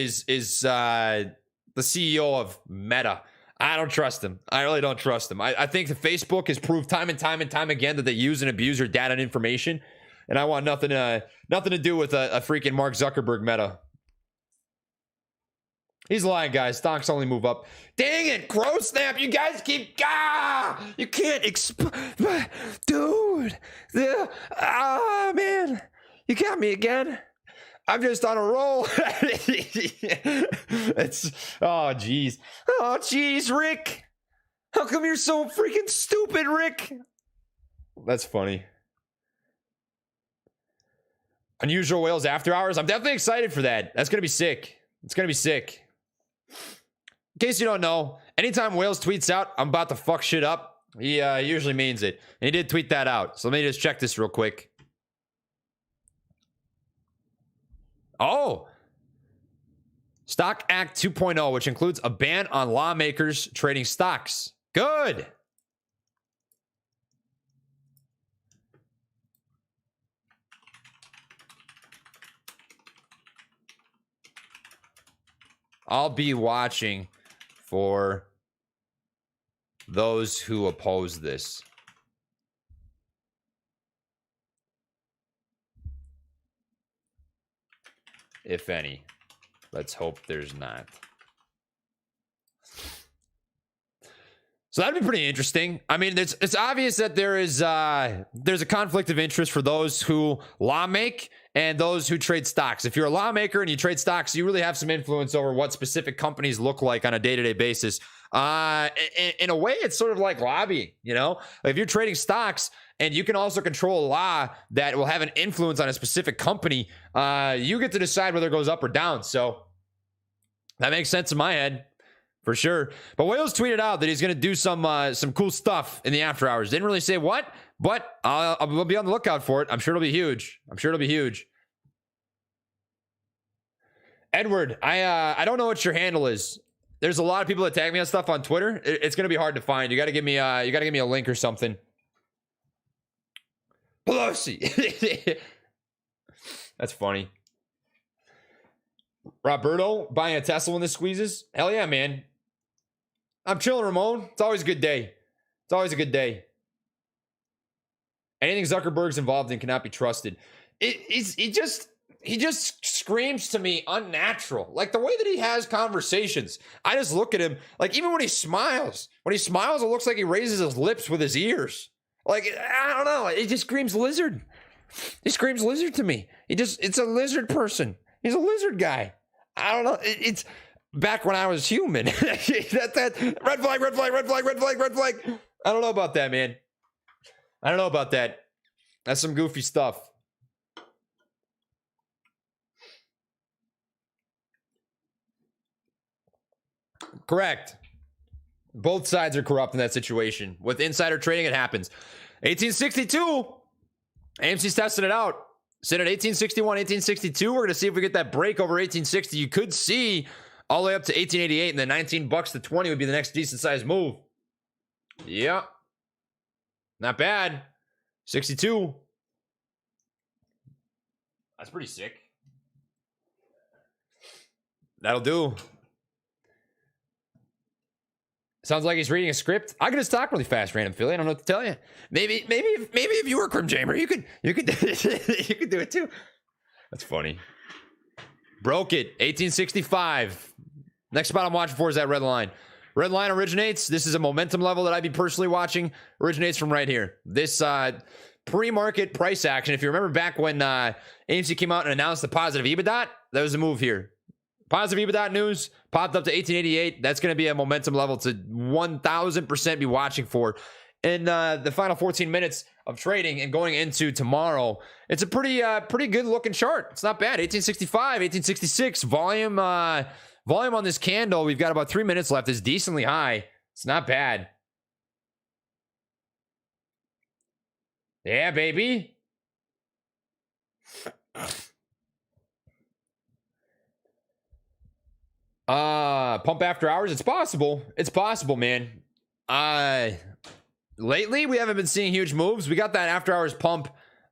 the CEO of Meta. I don't trust him. I really don't trust him. I think the Facebook has proved time and time again that they use and abuse your data and information. And I want nothing to do with a freaking Mark Zuckerberg Meta. He's lying, guys. Stocks only move up. Dang it, Crow Snap. You guys keep... you can't... Dude. Man. You got me again. I'm just on a roll. It's... Oh, jeez. Oh, jeez, Rick. How come you're so freaking stupid, Rick? That's funny. Unusual Whales After Hours. I'm definitely excited for that. That's going to be sick. It's going to be sick. In case you don't know, anytime Whales tweets out, I'm about to fuck shit up, he usually means it. And he did tweet that out. So let me just check this real quick. Oh. Stock Act 2.0, which includes a ban on lawmakers trading stocks. Good. I'll be watching for those who oppose this. If any. Let's hope there's not. So that'd be pretty interesting. I mean, it's obvious that there's a conflict of interest for those who lawmake and those who trade stocks. If you're a lawmaker and you trade stocks, you really have some influence over what specific companies look like on a day-to-day basis. In a way, it's sort of like lobbying, you know? If you're trading stocks and you can also control a law that will have an influence on a specific company, you get to decide whether it goes up or down. So that makes sense in my head. For sure. But Wales tweeted out that he's going to do some cool stuff in the after hours. Didn't really say what, but I'll be on the lookout for it. I'm sure it'll be huge. I'm sure it'll be huge. Edward, I don't know what your handle is. There's a lot of people that tag me on stuff on Twitter. It's gonna be hard to find. You gotta give me a link or something. Pelosi. That's funny. Roberto buying a Tesla when this squeezes. Hell yeah, man. I'm chilling, Ramon. It's always a good day. It's always a good day. Anything Zuckerberg's involved in cannot be trusted. He just screams to me unnatural. Like the way that he has conversations. I just look at him, like even when he smiles, it looks like he raises his lips with his ears. Like, I don't know. It just screams lizard. He screams lizard to me. It's a lizard person. He's a lizard guy. I don't know. It's back when I was human. that red flag, red flag, red flag, red flag, red flag. I don't know about that, man. I don't know about that. That's some goofy stuff. Correct. Both sides are corrupt in that situation. With insider trading, it happens. 1862. AMC's testing it out. Sitting at 1861, 1862. We're going to see if we get that break over 1860. You could see all the way up to 1888, and then $19 to 20 would be the next decent sized move. Yeah. Not bad. 62. That's pretty sick. That'll do. Sounds like he's reading a script. I could talk really fast, random Philly. I don't know what to tell you. Maybe if you were Crim Jamer, you could you could do it too. That's funny. Broke it. 1865. Next spot I'm watching for is that red line. Red line originates. This is a momentum level that I'd be personally watching. Originates from right here. This pre-market price action. If you remember back when AMC came out and announced the positive EBITDA, that was a move here. Positive EBITDA news popped up to 1888. That's going to be a momentum level to 1000% be watching for. In the final 14 minutes of trading and going into tomorrow, it's a pretty good looking chart. It's not bad. 1865, 1866 volume on this candle. We've got about 3 minutes left. Is decently high. It's not bad. Yeah, baby. Pump after hours. It's possible. It's possible, man. Lately we haven't been seeing huge moves. We got that after hours pump,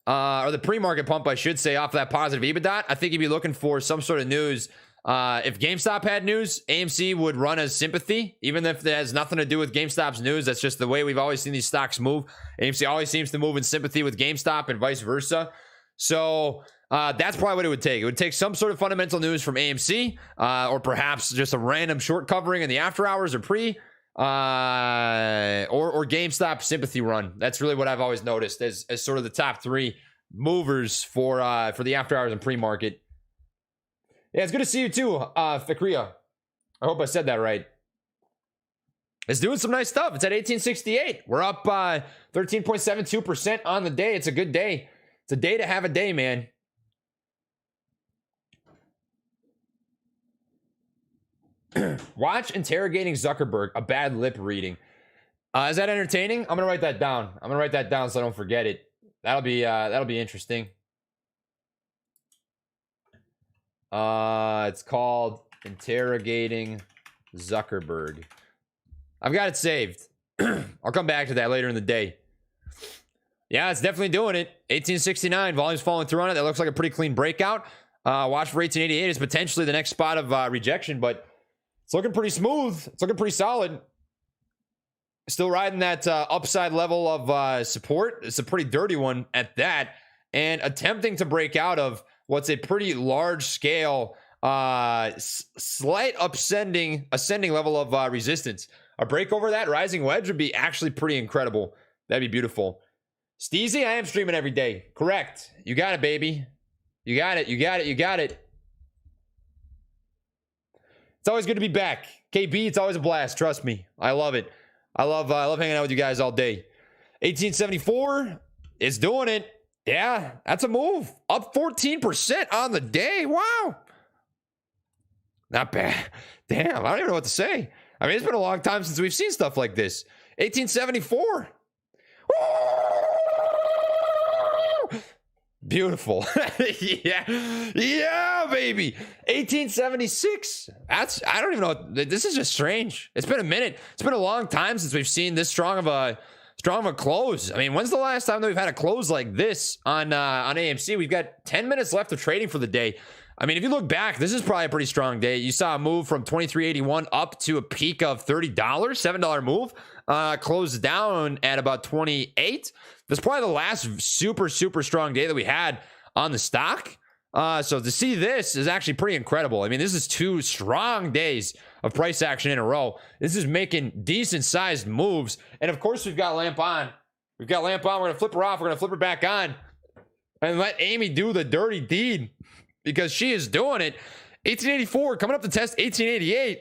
or the pre-market pump, I should say, off that positive EBITDA. I think you'd be looking for some sort of news. If GameStop had news, AMC would run as sympathy, even if it has nothing to do with GameStop's news. That's just the way we've always seen these stocks move. AMC always seems to move in sympathy with GameStop and vice versa. So that's probably what it would take. It would take some sort of fundamental news from AMC, or perhaps just a random short covering in the after hours or pre, or GameStop sympathy run. That's really what I've always noticed as sort of the top three movers for the after hours and pre-market. Yeah, it's good to see you too, Fikria. I hope I said that right. It's doing some nice stuff. It's at 1868. We're up 13.72% on the day. It's a good day. It's a day to have a day, man. Watch interrogating Zuckerberg, a bad lip reading. Is that entertaining? I'm gonna write that down. I'm gonna write that down so I don't forget it. That'll be interesting. It's called Interrogating Zuckerberg. I've got it saved. I'll come back to that later in the day. Yeah, it's definitely doing it. 1869, volume's falling through on it. That looks like a pretty clean breakout. Watch for 1888 is potentially the next spot of rejection, but it's looking pretty smooth. It's looking pretty solid. Still riding that upside level of support. It's a pretty dirty one at that, and attempting to break out of what's a pretty large scale, slight ascending level of resistance. A break over that rising wedge would be actually pretty incredible. That'd be beautiful. Steezy, I am streaming every day. Correct. You got it, baby. You got it. You got it. You got it. It's always good to be back. KB, it's always a blast. Trust me. I love it. I love hanging out with you guys all day. 1874 is doing it. Yeah, that's a move. Up 14% on the day. Wow. Not bad. Damn, I don't even know what to say. I mean, it's been a long time since we've seen stuff like this. 1874. Beautiful. Yeah, baby. 1876. I don't even know. This is just strange. It's been a minute. It's been a long time since we've seen this strong of a close. I mean, when's the last time that we've had a close like this on AMC? We've got 10 minutes left of trading for the day. I mean, if you look back, this is probably a pretty strong day. You saw a move from 23.81 up to a peak of $30, $7 move. Closed down at about 28. That's probably the last super strong day that we had on the stock. So to see this is actually pretty incredible. I mean, this is 2 strong days of price action in a row. This is making decent sized moves. And of course, we've got lamp on. We're going to flip her off. We're going to flip her back on and let Amy do the dirty deed, because she is doing it. 1884 coming up to test 1888.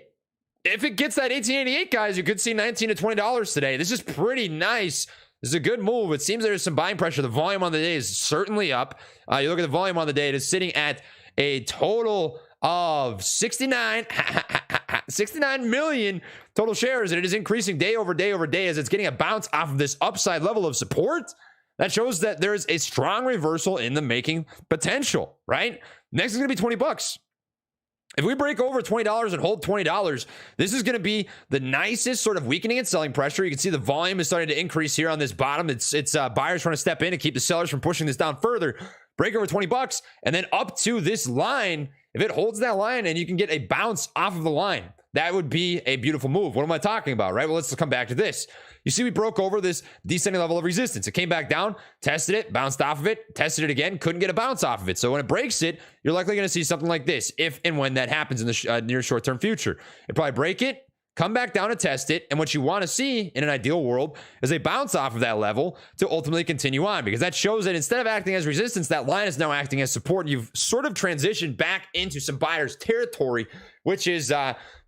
If it gets that 1888, guys, you could see $19 to $20 today. This is pretty nice. This is a good move. It seems there's some buying pressure. The volume on the day is certainly up. You look at the volume on the day, it is sitting at a total of 69 million total shares, and it is increasing day over day over day as it's getting a bounce off of this upside level of support. That shows that there's a strong reversal in the making potential, right? Next is going to be $20. If we break over $20 and hold $20, this is going to be the nicest sort of weakening and selling pressure. You can see the volume is starting to increase here on this bottom. It's buyers trying to step in and keep the sellers from pushing this down further. Break over $20 and then up to this line. If it holds that line and you can get a bounce off of the line, that would be a beautiful move. What am I talking about, right? Well, let's come back to this. You see, we broke over this descending level of resistance. It came back down, tested it, bounced off of it, tested it again, couldn't get a bounce off of it. So when it breaks it, you're likely going to see something like this if and when that happens in the near short-term future. It'll probably break it, come back down and test it. And what you want to see in an ideal world is a bounce off of that level to ultimately continue on, because that shows that instead of acting as resistance, that line is now acting as support. You've sort of transitioned back into some buyer's territory, which is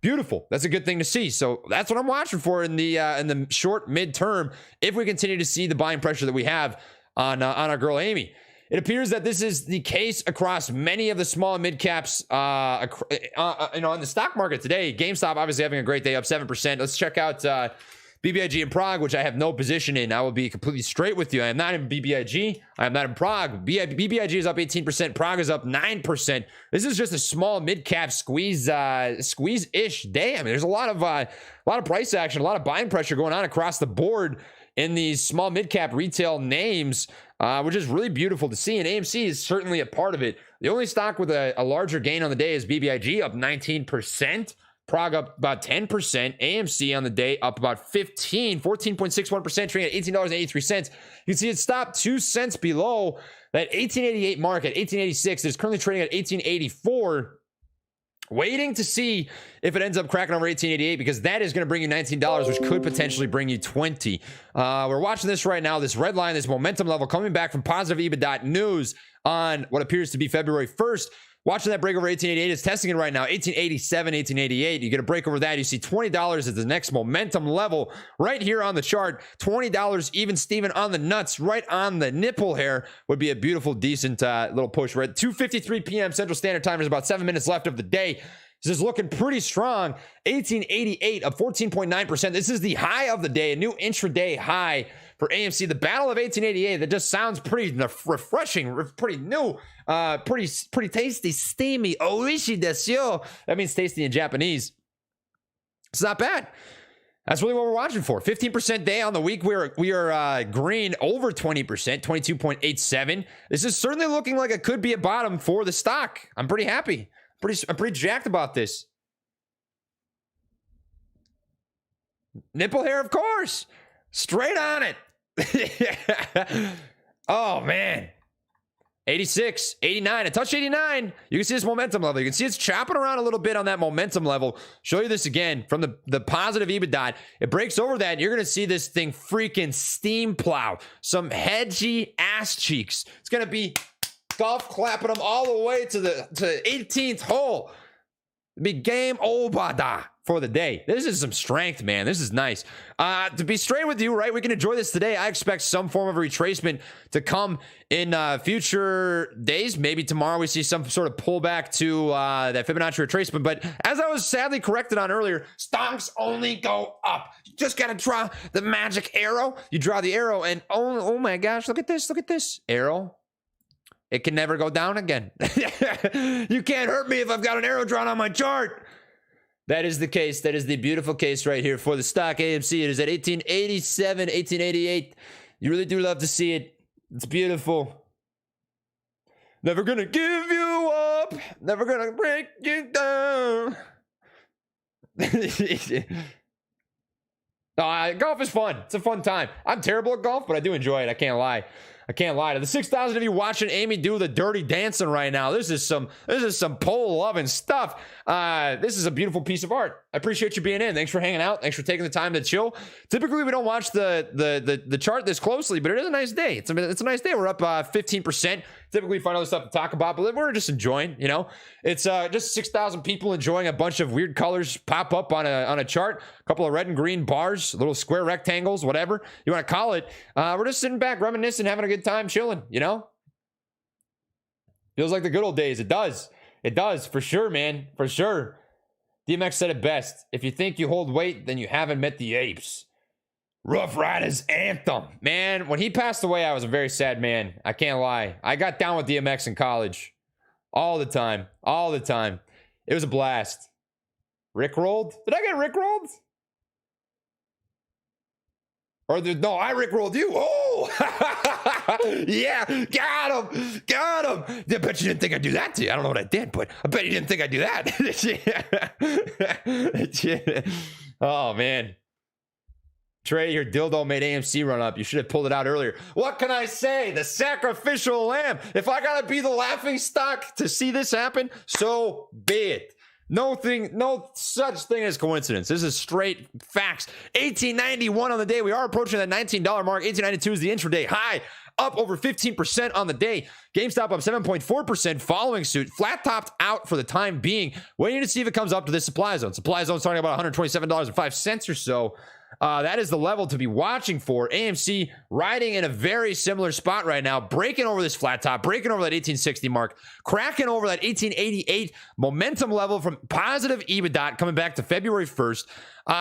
beautiful. That's a good thing to see. So that's what I'm watching for in the short midterm. If we continue to see the buying pressure that we have on our girl Amy, it appears that this is the case across many of the small and mid caps. In the stock market today, GameStop obviously having a great day, up 7%. Let's check out BBIG in Prague, which I have no position in. I will be completely straight with you. I am not in BBIG. I am not in Prague. BBIG is up 18%. Prague is up 9%. This is just a small mid-cap squeeze-ish day. I mean, there's a lot of price action, a lot of buying pressure going on across the board in these small mid-cap retail names, which is really beautiful to see. And AMC is certainly a part of it. The only stock with a larger gain on the day is BBIG, up 19%. Prague up about 10%. AMC on the day up about 14.61%, trading at $18.83. You can see it stopped 2 cents below that 1888 mark at 1886. It's currently trading at 1884. Waiting to see if it ends up cracking over 1888, because that is going to bring you $19, which could potentially bring you 20. We're watching this right now, this red line, this momentum level coming back from positive EBITDA news on what appears to be February 1st. Watching that break over 1888, it's testing it right now, 1887, 1888. You get a break over that, you see $20 as the next momentum level right here on the chart. $20 even Steven on the nuts, right on the nipple hair, would be a beautiful, decent little push. We're at 2:53 p.m. Central Standard Time. There's about 7 minutes left of the day. This is looking pretty strong. 1888 up 14.9%. This is the high of the day, a new intraday high for AMC. The battle of 1888, that just sounds pretty refreshing, pretty new, pretty tasty, steamy. Oishi desu yo. That means tasty in Japanese. It's not bad. That's really what we're watching for. 15% day on the week. We are green over 20%, 22.87. This is certainly looking like it could be a bottom for the stock. I'm pretty happy. I'm pretty jacked about this. Nipple hair, of course. Straight on it. Oh, man. 86, 89. It touched 89. You can see this momentum level. You can see it's chopping around a little bit on that momentum level. Show you this again from the positive EBITDA. It breaks over that, and you're going to see this thing freaking steam plow. Some hedgy ass cheeks. It's going to be golf clapping them all the way to the 18th hole. It'll be game over for the day. This is some strength, man. This is nice. To be straight with you, right? We can enjoy this today. I expect some form of retracement to come in future days. Maybe tomorrow we see some sort of pullback to that Fibonacci retracement. But as I was sadly corrected on earlier, stocks only go up. You just got to draw the magic arrow. You draw the arrow and oh my gosh, look at this. Look at this arrow. It can never go down again. You can't hurt me if I've got an arrow drawn on my chart. That is the case. That is the beautiful case right here for the stock AMC. It is at 1887, 1888. You really do love to see it. It's beautiful. Never gonna give you up. Never gonna break you down. Golf is fun. It's a fun time. I'm terrible at golf, but I do enjoy it. I can't lie. I can't lie. To the 6,000 of you watching Amy do the dirty dancing right now, this is some pole loving stuff. This is a beautiful piece of art. I appreciate you being in. Thanks for hanging out. Thanks for taking the time to chill. Typically, we don't watch the chart this closely, but it is a nice day. It's a nice day. We're up 15%. Typically, we find other stuff to talk about, but we're just enjoying. You know, it's just 6,000 people enjoying a bunch of weird colors pop up on a chart. A couple of red and green bars, little square rectangles, whatever you want to call it. We're just sitting back, reminiscing, having a good time, chilling. You know, feels like the good old days. It does. It does for sure, man. For sure. DMX said it best. If you think you hold weight, then you haven't met the apes. Rough Riders anthem. Man, when he passed away, I was a very sad man. I can't lie. I got down with DMX in college. All the time. All the time. It was a blast. Rickrolled? Did I get Rickrolled? No, I Rickrolled you. Oh! Yeah, got him. Got him. I bet you didn't think I'd do that to you. I don't know what I did, but I bet you didn't think I'd do that. Oh, man. Trey, your dildo made AMC run up. You should have pulled it out earlier. What can I say? The sacrificial lamb. If I gotta be the laughing stock to see this happen, so be it. No such thing as coincidence. This is straight facts. 1891 on the day. We are approaching that $19 mark. 1892 is the intraday high. Up over 15% on the day. GameStop up 7.4% following suit. Flat topped out for the time being. Waiting to see if it comes up to this supply zone. Supply zone starting about $127.05 or so. That is the level to be watching for. AMC riding in a very similar spot right now, breaking over this flat top, breaking over that 1860 mark, cracking over that 1888 momentum level from positive EBITDA coming back to February 1st.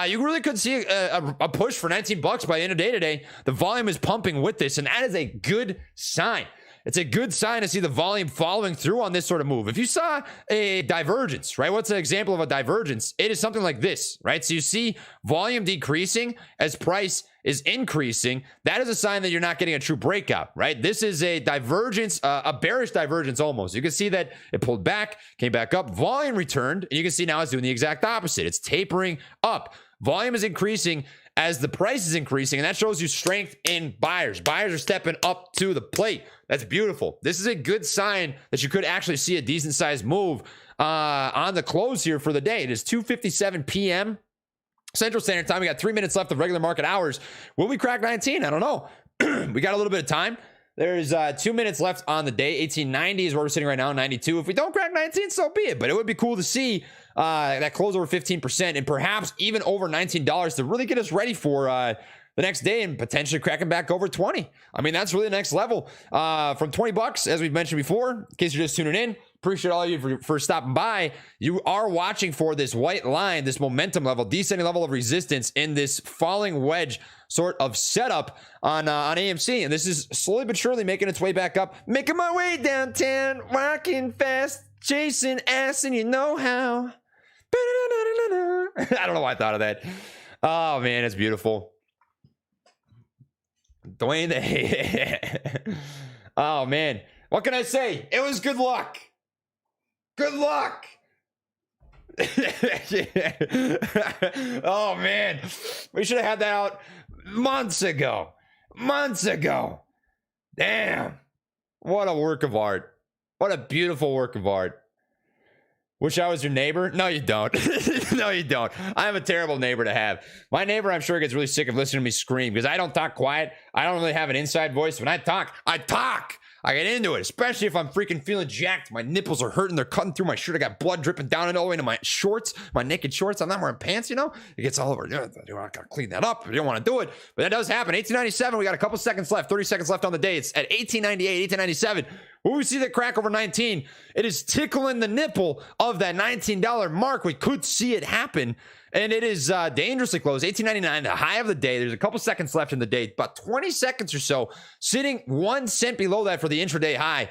You really could see a push for $19 by the end of the day today. The volume is pumping with this, and that is a good sign. It's a good sign to see the volume following through on this sort of move. If you saw a divergence, right? What's an example of a divergence? It is something like this, right? So you see volume decreasing as price is increasing. That is a sign that you're not getting a true breakout, right? This is a divergence, a bearish divergence almost. You can see that it pulled back, came back up, volume returned, and you can see now it's doing the exact opposite. It's tapering up. Volume is increasing as the price is increasing, and that shows you strength in buyers. Buyers are stepping up to the plate. That's beautiful. This is a good sign that you could actually see a decent sized move on the close here for the day. It is 2:57 p.m. Central Standard Time. We got 3 minutes left of regular market hours. Will we crack 19? I don't know. We got a little bit of time. There's 2 minutes left on the day. 1890 is where we're sitting right now, 92. If we don't crack 19, so be it. But it would be cool to see that close over 15% and perhaps even over $19 to really get us ready for the next day and potentially cracking back over 20. I mean, that's really the next level. From $20, as we've mentioned before, in case you're just tuning in, appreciate all of you for stopping by. You are watching for this white line, this momentum level, descending level of resistance in this falling wedge sort of setup on AMC. And this is slowly but surely making its way back up, making my way downtown, walking fast, chasing ass, and you know how. I don't know why I thought of that. Oh, man, it's beautiful. Dwayne the oh, man. What can I say? It was good luck. Good luck. Oh, man. We should have had that out months ago. Months ago. Damn. What a work of art. What a beautiful work of art. Wish I was your neighbor? No, you don't. No, you don't. I'm a terrible neighbor to have. My neighbor, I'm sure, gets really sick of listening to me scream because I don't talk quiet. I don't really have an inside voice. When I talk, I talk. I get into it, especially if I'm freaking feeling jacked. My nipples are hurting. They're cutting through my shirt. I got blood dripping down and all the way into my shorts, my naked shorts. I'm not wearing pants, you know? It gets all over. I got to clean that up. I don't want to do it. But that does happen. 1897, we got a couple seconds left, 30 seconds left on the day. It's at 1898, 1897. When we see that crack over 19, it is tickling the nipple of that $19 mark. We could see it happen. And it is dangerously close. $18.99, the high of the day. There's a couple seconds left in the day, about 20 seconds or so, sitting 1 cent below that for the intraday high.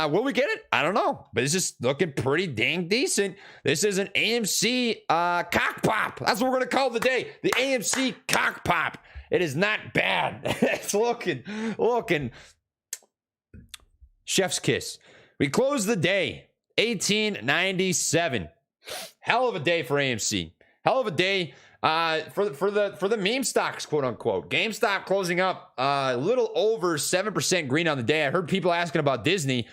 Will we get it? I don't know, but it's just looking pretty dang decent. This is an AMC cock pop. That's what we're going to call the day. The AMC cock pop. It is not bad. It's looking chef's kiss. We close the day, $18.97. Hell of a day for AMC. Hell of a day for the meme stocks, quote unquote. GameStop closing up a little over 7% green on the day. I heard people asking about Disney.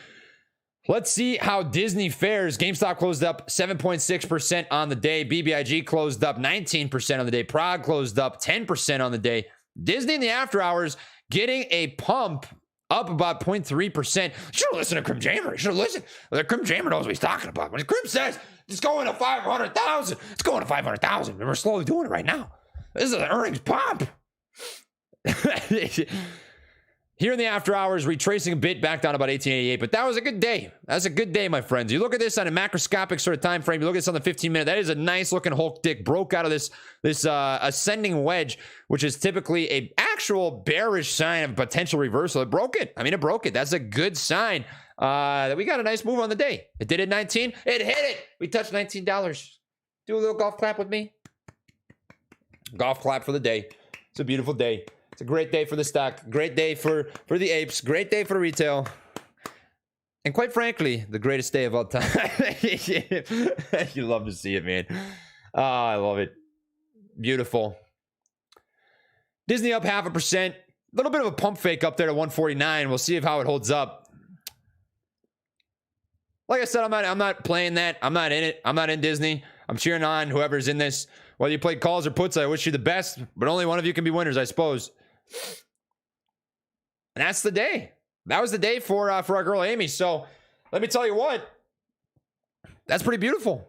Let's see how Disney fares. GameStop closed up 7.6% on the day. BBIG closed up 19% on the day. Prague closed up 10% on the day. Disney in the after hours getting a pump up about 0.3%. You should have listened to Crim Jamer. You should have listened. The Crim Jamer knows what he's talking about. When Crim says it's going to 500,000, it's going to 500,000. And we're slowly doing it right now. This is an earnings pump. Here in the after hours, retracing a bit back down about 1888, but that was a good day. That's a good day, my friends. You look at this on a macroscopic sort of time frame. You look at this on the 15-minute. That is a nice looking Hulk dick. Broke out of this ascending wedge, which is typically a actual bearish sign of potential reversal. It broke it. I mean, it broke it. That's a good sign that we got a nice move on the day. It did it 19. It hit it. We touched $19. Do a little golf clap with me. Golf clap for the day. It's a beautiful day. It's a great day for the stock. Great day for the apes. Great day for retail. And quite frankly, the greatest day of all time. You love to see it, man. Oh, I love it. Beautiful. Disney up 0.5%. A little bit of a pump fake up there to 149. We'll see how it holds up. Like I said, I'm not playing that. I'm not in it. I'm not in Disney. I'm cheering on whoever's in this. Whether you play calls or puts, I wish you the best. But only one of you can be winners, I suppose. And that's the day. That was the day for our girl Amy. So let me tell you what. That's pretty beautiful.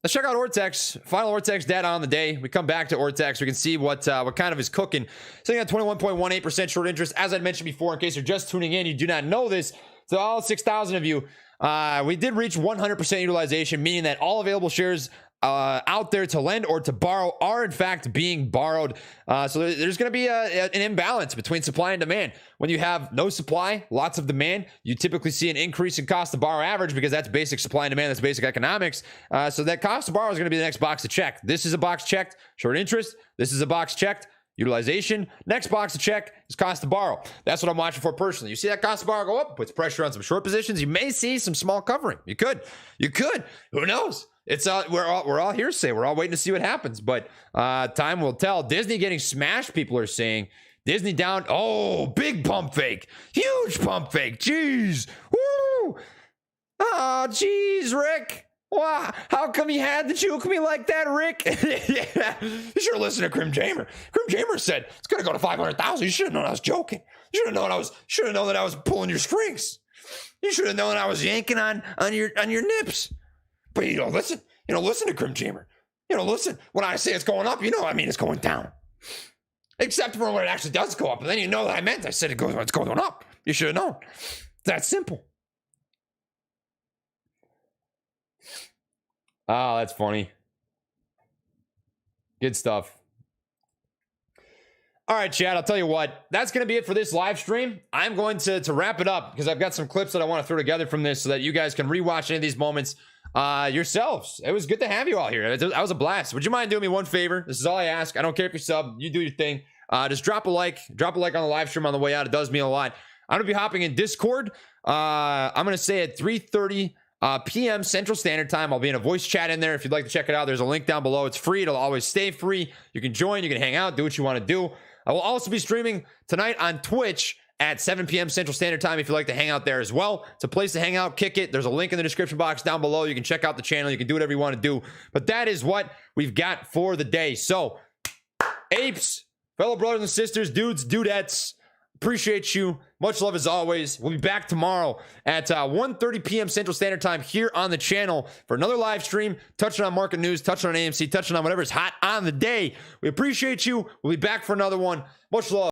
Let's check out Ortex. Final Ortex data on the day. We come back to Ortex. We can see what kind of is cooking. Sitting at 21.18% short interest. As I mentioned before, in case you're just tuning in, you do not know this. So all 6,000 of you, we did reach 100% utilization, meaning that all available shares out there to lend or to borrow are in fact being borrowed. So there's going to be an imbalance between supply and demand. When you have no supply, lots of demand, you typically see an increase in cost to borrow average because that's basic supply and demand. That's basic economics. So that cost to borrow is going to be the next box to check. This is a box checked, short interest. This is a box checked, utilization. Next box to check is cost to borrow. That's what I'm watching for personally. You see that cost to borrow go up, puts pressure on some short positions. You may see some small covering. You could. Who knows? It's we're all hearsay. We're all waiting to see what happens, but time will tell. Disney getting smashed. People are saying Disney down. Oh, big pump fake, huge pump fake. Jeez, woo! Oh, jeez, Rick. Wow, how come you had to juke me like that, Rick? Yeah, you should have listened to Crim Jamer. Crim Jamer said it's gonna go to 500,000. You should have known I was joking. You should have known that I was pulling your strings. You should have known I was yanking on your nips. But you don't listen. You don't listen to Crim Jamer. You don't listen. When I say it's going up, you know I mean it's going down. Except for when it actually does go up. And then you know that I meant I said it's going up. You should have known. It's that simple. Oh, that's funny. Good stuff. All right, Chad, I'll tell you what. That's going to be it for this live stream. I'm going to wrap it up because I've got some clips that I want to throw together from this so that you guys can rewatch any of these moments yourselves. It was good to have you all here. That was a blast. Would you mind doing me one favor? This is all I ask. I don't care if you sub. You do your thing. Just drop a like. Drop a like on the live stream on the way out. It does mean a lot. I'm going to be hopping in Discord. I'm going to say at 3:30 p.m. Central Standard Time. I'll be in a voice chat in there. If you'd like to check it out, there's a link down below. It's free. It'll always stay free. You can join. You can hang out. Do what you want to do. I will also be streaming tonight on Twitch at 7 p.m. Central Standard Time if you'd like to hang out there as well. It's a place to hang out, kick it. There's a link in the description box down below. You can check out the channel. You can do whatever you want to do. But that is what we've got for the day. So, apes, fellow brothers and sisters, dudes, dudettes, appreciate you. Much love as always. We'll be back tomorrow at 1:30 p.m. Central Standard Time here on the channel for another live stream, touching on market news, touching on AMC, touching on whatever's hot on the day. We appreciate you. We'll be back for another one. Much love.